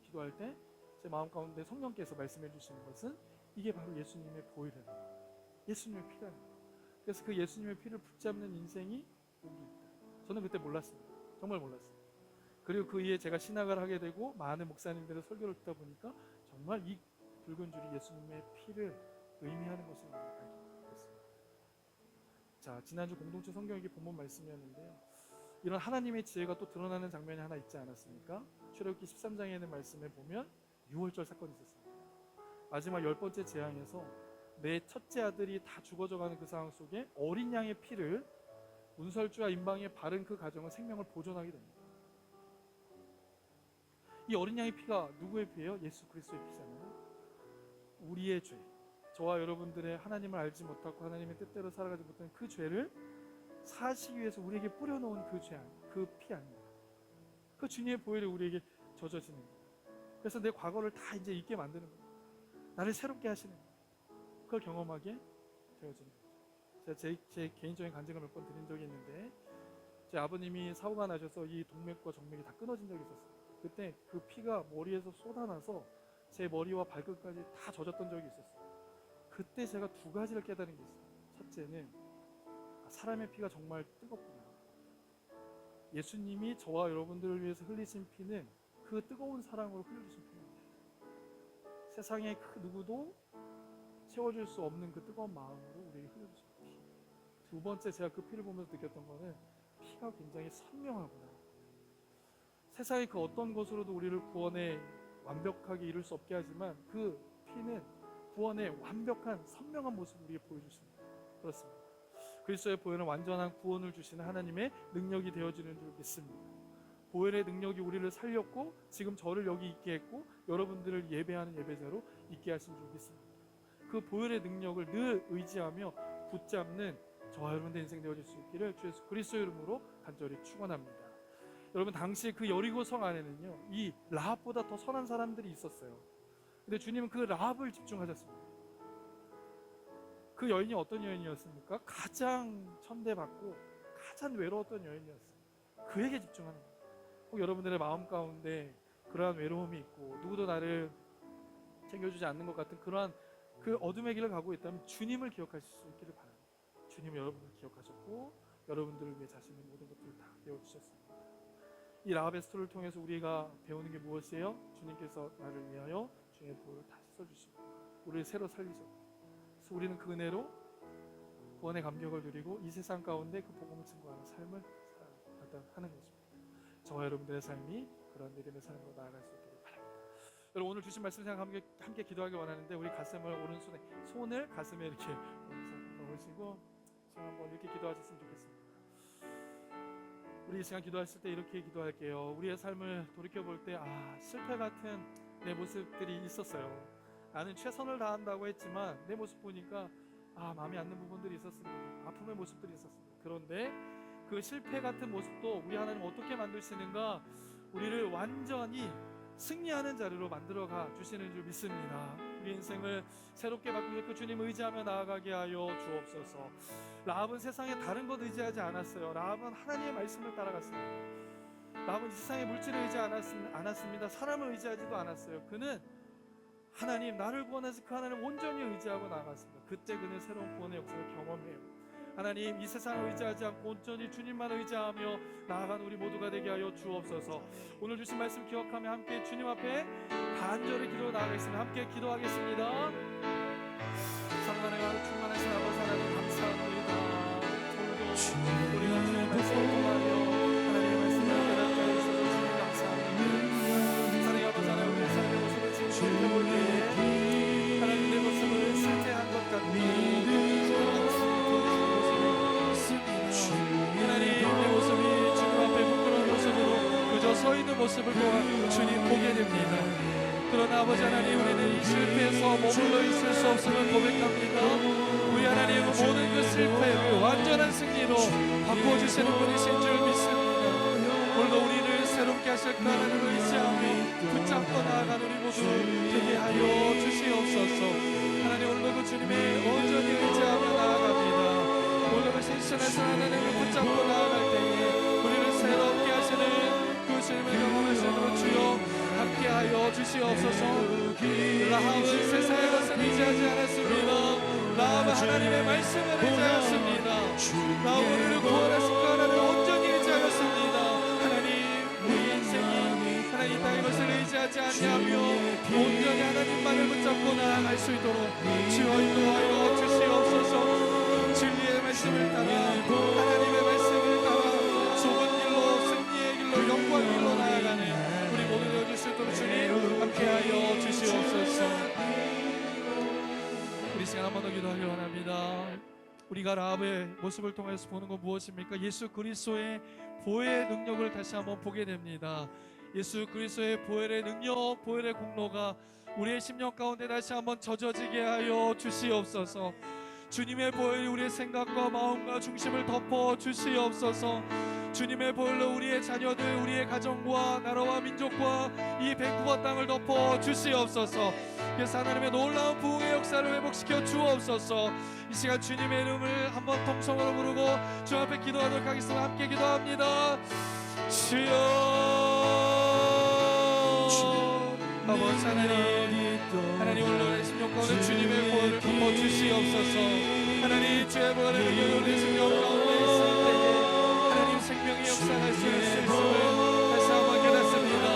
기도할 때 제 마음 가운데 성령께서 말씀해 주시는 것은 이게 바로 예수님의 보혈이다, 예수님의 피다. 그래서 그 예수님의 피를 붙잡는 인생이 복이 있다. 저는 그때 몰랐습니다. 정말 몰랐어요. 그리고 그 이후에 제가 신학을 하게 되고 많은 목사님들의 설교를 듣다 보니까 정말 이 붉은 줄이 예수님의 피를 의미하는 것을 알게 됐습니다. 자, 지난주 공동체 성경읽기 본문 말씀이었는데요, 이런 하나님의 지혜가 또 드러나는 장면이 하나 있지 않았습니까? 출애굽기 13장에 있는 말씀에 보면 6월절 사건이 있었습니다. 마지막 10번째 재앙에서 내 첫째 아들이 다 죽어져가는 그 상황 속에 어린 양의 피를 문설주와 임방에 바른 그 가정은 생명을 보존하게 됩니다. 이 어린 양의 피가 누구의 피예요? 예수 그리스도의 피잖아요. 우리의 죄, 저와 여러분들의 하나님을 알지 못하고 하나님의 뜻대로 살아가지 못하는 그 죄를 사시기 위해서 우리에게 뿌려놓은 그 죄, 그 피 아닙니다. 그 주님의 보혈이 우리에게 젖어지는 거예요. 그래서 내 과거를 다 이제 잊게 만드는 거예요. 나를 새롭게 하시는 거예요. 그걸 경험하게 되어지는 거예요. 제가 제 개인적인 간증을 몇 번 드린 적이 있는데, 제 아버님이 사고가 나셔서 이 동맥과 정맥이 다 끊어진 적이 있었어요. 그때 그 피가 머리에서 쏟아나서 제 머리와 발끝까지 다 젖었던 적이 있었어요. 그때 제가 두 가지를 깨달은 게 있어요. 첫째는 사람의 피가 정말 뜨겁구나. 예수님이 저와 여러분들을 위해서 흘리신 피는 그 뜨거운 사랑으로 흘려주신 피입니다. 세상에 그 누구도 채워줄 수 없는 그 뜨거운 마음으로 우리에게 흘려주신 피. 두 번째, 제가 그 피를 보면서 느꼈던 거는 피가 굉장히 선명하구나. 세상의 그 어떤 것으로도 우리를 구원에 완벽하게 이룰 수 없게 하지만 그 피는 구원의 완벽한 선명한 모습을 우리에게 보여주십니다. 그렇습니다. 그리스도의 보혈은 완전한 구원을 주시는 하나님의 능력이 되어지는 줄 믿습니다. 보혈의 능력이 우리를 살렸고 지금 저를 여기 있게 했고 여러분들을 예배하는 예배자로 있게 하신 줄 믿습니다. 그 보혈의 능력을 늘 의지하며 붙잡는 저와 여러분의 인생 되어질 수 있기를 주 예수 그리스도의 이름으로 간절히 축원합니다. 여러분, 당시 그 여리고성 안에는요, 이 라합보다 더 선한 사람들이 있었어요. 근데 주님은 그 라합을 집중하셨습니다. 그 여인이 어떤 여인이었습니까? 가장 천대받고 가장 외로웠던 여인이었어요. 그에게 집중하는 거예요. 혹 여러분들의 마음 가운데 그러한 외로움이 있고 누구도 나를 챙겨주지 않는 것 같은 그러한 그 어둠의 길을 가고 있다면 주님을 기억하실 수 있기를 바랍니다. 주님은 여러분을 기억하셨고 여러분들을 위해 자신의 모든 것들을 다 배워주셨습니다. 이 라합의 스토리를 통해서 우리가 배우는 게 무엇이에요? 주님께서 나를 위하여 주의 보혈을 다시 써주시고 우리를 새로 살리셨고, 그래서 우리는 그 은혜로 구원의 감격을 누리고 이 세상 가운데 그 복음을 증거하는 삶을 살아가는 것입니다. 저와 여러분들의 삶이 그런 믿음의 삶으로 나아갈 수 있기를 바랍니다. 여러분, 오늘 주신 말씀 생각하며 함께 기도하기 원하는데 우리 가슴을 오른손에 손을 가슴에 이렇게 넣으시고 지금 한번 이렇게 기도하셨으면 좋겠습니다. 우리 이 시간 기도하실 때 이렇게 기도할게요. 우리의 삶을 돌이켜볼 때 실패 같은 내 모습들이 있었어요. 나는 최선을 다한다고 했지만 내 모습 보니까 마음에 안 드는 부분들이 있었습니다. 아픔의 모습들이 있었습니다. 그런데 그 실패 같은 모습도 우리 하나님 어떻게 만드시는가, 우리를 완전히 승리하는 자리로 만들어가 주시는 줄 믿습니다. 우리 인생을 새롭게 바꾸고 주님을 의지하며 나아가게 하여 주옵소서. 라합은 세상에 다른 것 의지하지 않았어요. 라합은 하나님의 말씀을 따라갔습니다. 라합은 이 세상의 물질을 의지하지 않았습니다. 사람을 의지하지도 않았어요. 그는 하나님, 나를 구원해서 그 하나님을 온전히 의지하고 나아갔습니다. 그때 그는 새로운 구원의 역사를 경험해요. 하나님, 이 세상을 의지하지 않고 온전히 주님만 의지하며 나아간 우리 모두가 되게 하여 주옵소서. 오늘 주신 말씀 기억하며 함께 주님 앞에 간절히 기도로 나아가겠습니다. 함께 기도하겠습니다. 상관의 충만하신 아버지 하나님 감사합니다. 오늘도 우리가 주님 말씀을 통하여 하나님의 말씀을 깨닫게 하여 주셔서 주님 감사합니다. 사랑의 아버지 하나님, 우리의 삶의 모습을 지금 돌이켜볼 때에 하나님 내 모습을 실패한 것 같니? 하나님, 내 모습이 주님 앞에 부끄러운 모습으로 그저 서 있는 모습을 보아 주님 보게 됩니다. 그러나 아버지 하나님, 우리는 이 실패에서 머물러 있을 수 없음을 고백합니다. 우리 하나님은 모든 그 실패를 완전한 승리로 바꾸어주시는 분이신 줄 믿습니다. 오늘도 우리를 새롭게 하실 그 하나님을 의지하며 붙잡고 나아간 우리 모두 되게 하여 주시옵소서. 하나님, 오늘도 그 주님의 온전히 의지하며 나아갑니다. 오늘도 신선해서 하나님을 붙잡고 나아갈 때에 우리를 새롭게 하시는 그 주님을 경험하시는 주여 함께하여 주시옵소서. 라합은 세상의 것을 의지하지 않았습니다. 라합은 하나님의 말씀을 의지하였습니다. 라합은 우리를 구원하신 그 하나님을 온전히 의지하였습니다. 하나님, 우리 인생이 하나님 땅의 것을 의지하지 아니하며 온전히 하나님만을 붙잡고 나아갈 수 있도록 주여 인도하여 주시옵소서. 진리의 말씀을 따라 하나님의 말씀을 따라 좋은 길로, 승리의 길로, 영광의 길로 나아가는 우리 모두 되어줄 수 있도록 주님 함께하여 주시옵소서. 우리 시간 한 번 더 기도하기 원합니다. 우리가 라합의 모습을 통해서 보는 건 무엇입니까? 예수 그리스도의 보혈의 능력을 다시 한번 보게 됩니다. 예수 그리스도의 보혈의 능력, 보혈의 공로가 우리의 심령 가운데 다시 한번 젖어지게 하여 주시옵소서. 주님의 보혈이 우리의 생각과 마음과 중심을 덮어 주시옵소서. 주님의 보혈로 우리의 자녀들, 우리의 가정과 나라와 민족과 이 밴쿠버 땅을 덮어 주시옵소서. 그래서 하나님의 놀라운 부흥의 역사를 회복시켜 주옵소서. 이 시간 주님의 이름을 한번 통성으로 부르고 주 앞에 기도하도록 하겠습니다. 함께 기도합니다. 주여, 아버지 하나님 올라오는 심령 가운데 주님의 보혈을 덮어 주시옵소서. 하나님 주의 보혈을 우리 심령 가운데 있을 때에 하나님 생명의 역사가 있을 수 있음을 다시 한번 깨닫습니다.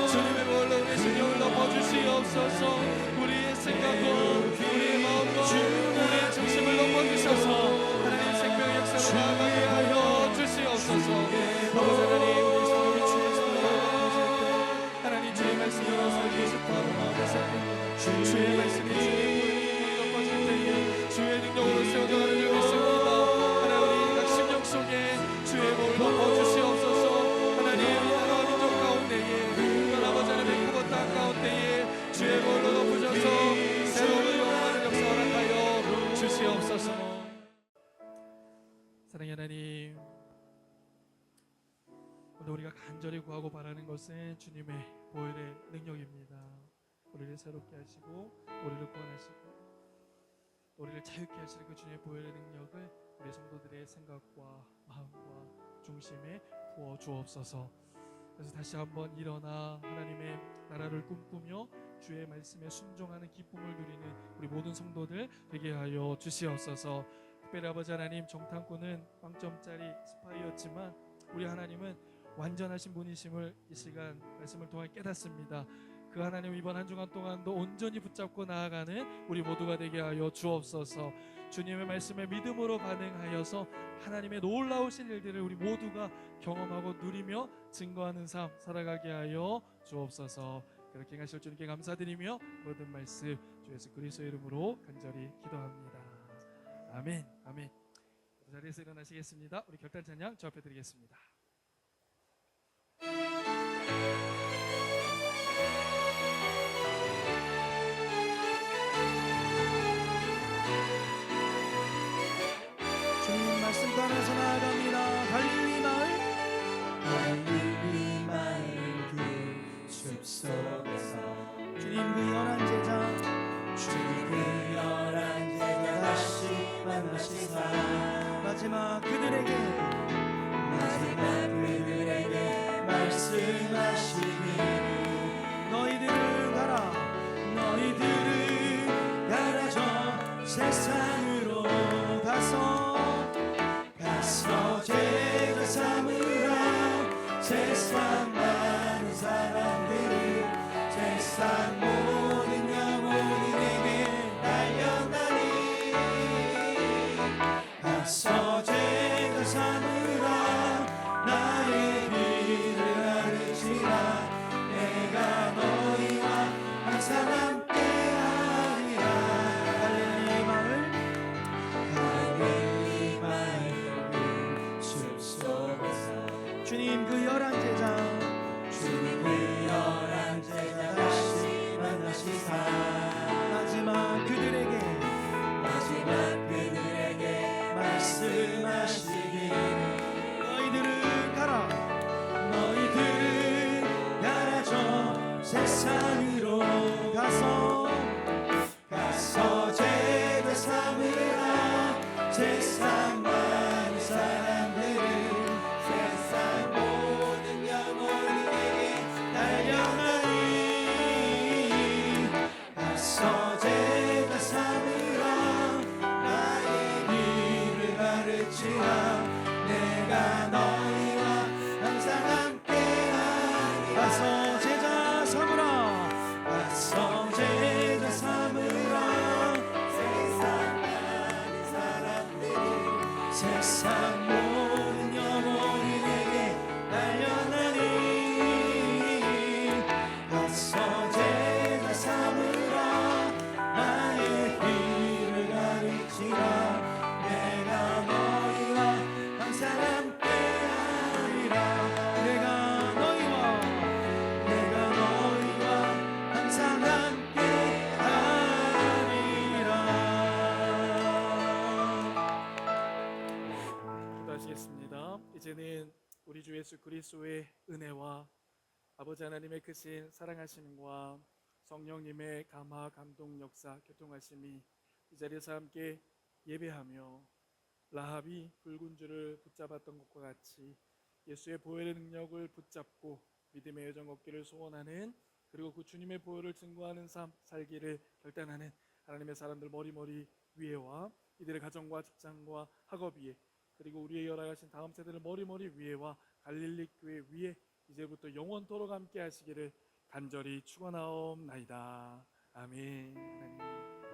주님의 보혈로 우리 심령을 덮어 주시옵소서. 우리의 생각과 우리의 마음과 우리의 중심을 덮어 주셔서 하나님 생명의 역사로 나아가게 하여 주시옵소서. 아버지 하나님 우리 심령을 주의 손으로 하나님 주의 말씀으로 살고 싶어하는 마음을 살고 주의 말씀이 주의 보혈로 덮어질 때에 주의 능력으로 세워져가는 줄 믿습니다. 하나님 각 심령 속에 주의 보혈 덮어 주시옵소서. 하나님 나라와 민족 가운데에 특별 아버지 하나님 밴쿠버 땅 가운데에 주의 보혈로 덮으셔서 새로운 영원한 역사 허락하여 주시옵소서. 사랑의 하나님, 오늘 우리가 간절히 구하고 바라는 것은 주님의 보혈의 능력입니다. 우리를 새롭게 하시고 우리를 구원하시고 우리를 자유케 하시는 그 주님의 보혈의 능력을 우리 성도들의 생각과 마음과 중심에 부어 주옵소서. 그래서 다시 한번 일어나 하나님의 나라를 꿈꾸며 주의 말씀에 순종하는 기쁨을 누리는 우리 모든 성도들 되게 하여 주시옵소서. 특별히 아버지 하나님, 정탐꾼은 빵점짜리 스파이였지만 우리 하나님은 완전하신 분이심을 이 시간 말씀을 통해 깨닫습니다. 그 하나님 이번 한 주간 동안도 온전히 붙잡고 나아가는 우리 모두가 되게 하여 주옵소서. 주님의 말씀에 믿음으로 반응하여서 하나님의 놀라우신 일들을 우리 모두가 경험하고 누리며 증거하는 삶 살아가게 하여 주옵소서. 그렇게 하실 주님께 감사드리며 모든 말씀 주 예수 그리스도의 이름으로 간절히 기도합니다. 아멘. 아멘. 자리에서 일어나시겠습니다. 우리 결단 찬양 주 앞에 드리겠습니다. 주님 말씀 따라서 나아갑니다. 갈릴리 마을 그 숲속에서 주님 그 열한 제자 그 열한 제자 다시 만나시사 마지막 그들에게 말씀하시기를 너희들은 가라 저 세상으로 가서 제자 삼으라 세상 많은 사람들을 세상 모든 영혼에게 날려다니 가서 제자 삼으라 나의 길을 가르치라 내가 너희와 항상 함께하리라 갈릴리 마을 그 숲속에서 주님 그 열한 제자 주님 그 열한 제자 다시 만나시사 마지막 그들에게 말씀하시기를 너희들은 가라 저 세상으로 가서 제자 삼으라 세상 많은 사람들을 세상 모든 영혼에게 날려가니 가서 제자 삼으라 나의 길을 가르치라 내가 너희와 항상 함께하리라 가서 제자 삼으라 가서 제자 삼으라 세상 많은 사람들이 세상 모든 영혼에게 날려나니 가서 제자 삼으라 나의 길을 가르치라 내가 너희와 항상 함께하리라 내가 너희와 항상 함께하리라 기도하시겠습니다. 이제는 우리 주 예수 그리스도의 은혜와 아버지 하나님의 크신 사랑하심과 성령님의 감화 감동 역사 교통하심이 이 자리에서 함께 예배하며 라합이 붉은 줄을 붙잡았던 것과 같이 예수의 보혈의 능력을 붙잡고 믿음의 여정 걷기를 소원하는, 그리고 그 주님의 보혈을 증거하는 삶 살기를 결단하는 하나님의 사람들 머리머리 위에와 이들의 가정과 직장과 학업 위에, 그리고 우리의 열악하신 다음 세대를 머리머리 위에와 갈릴리 교회 위에 이제부터 영원토록 함께 하시기를 간절히 축원하옵나이다. 아멘. 하나님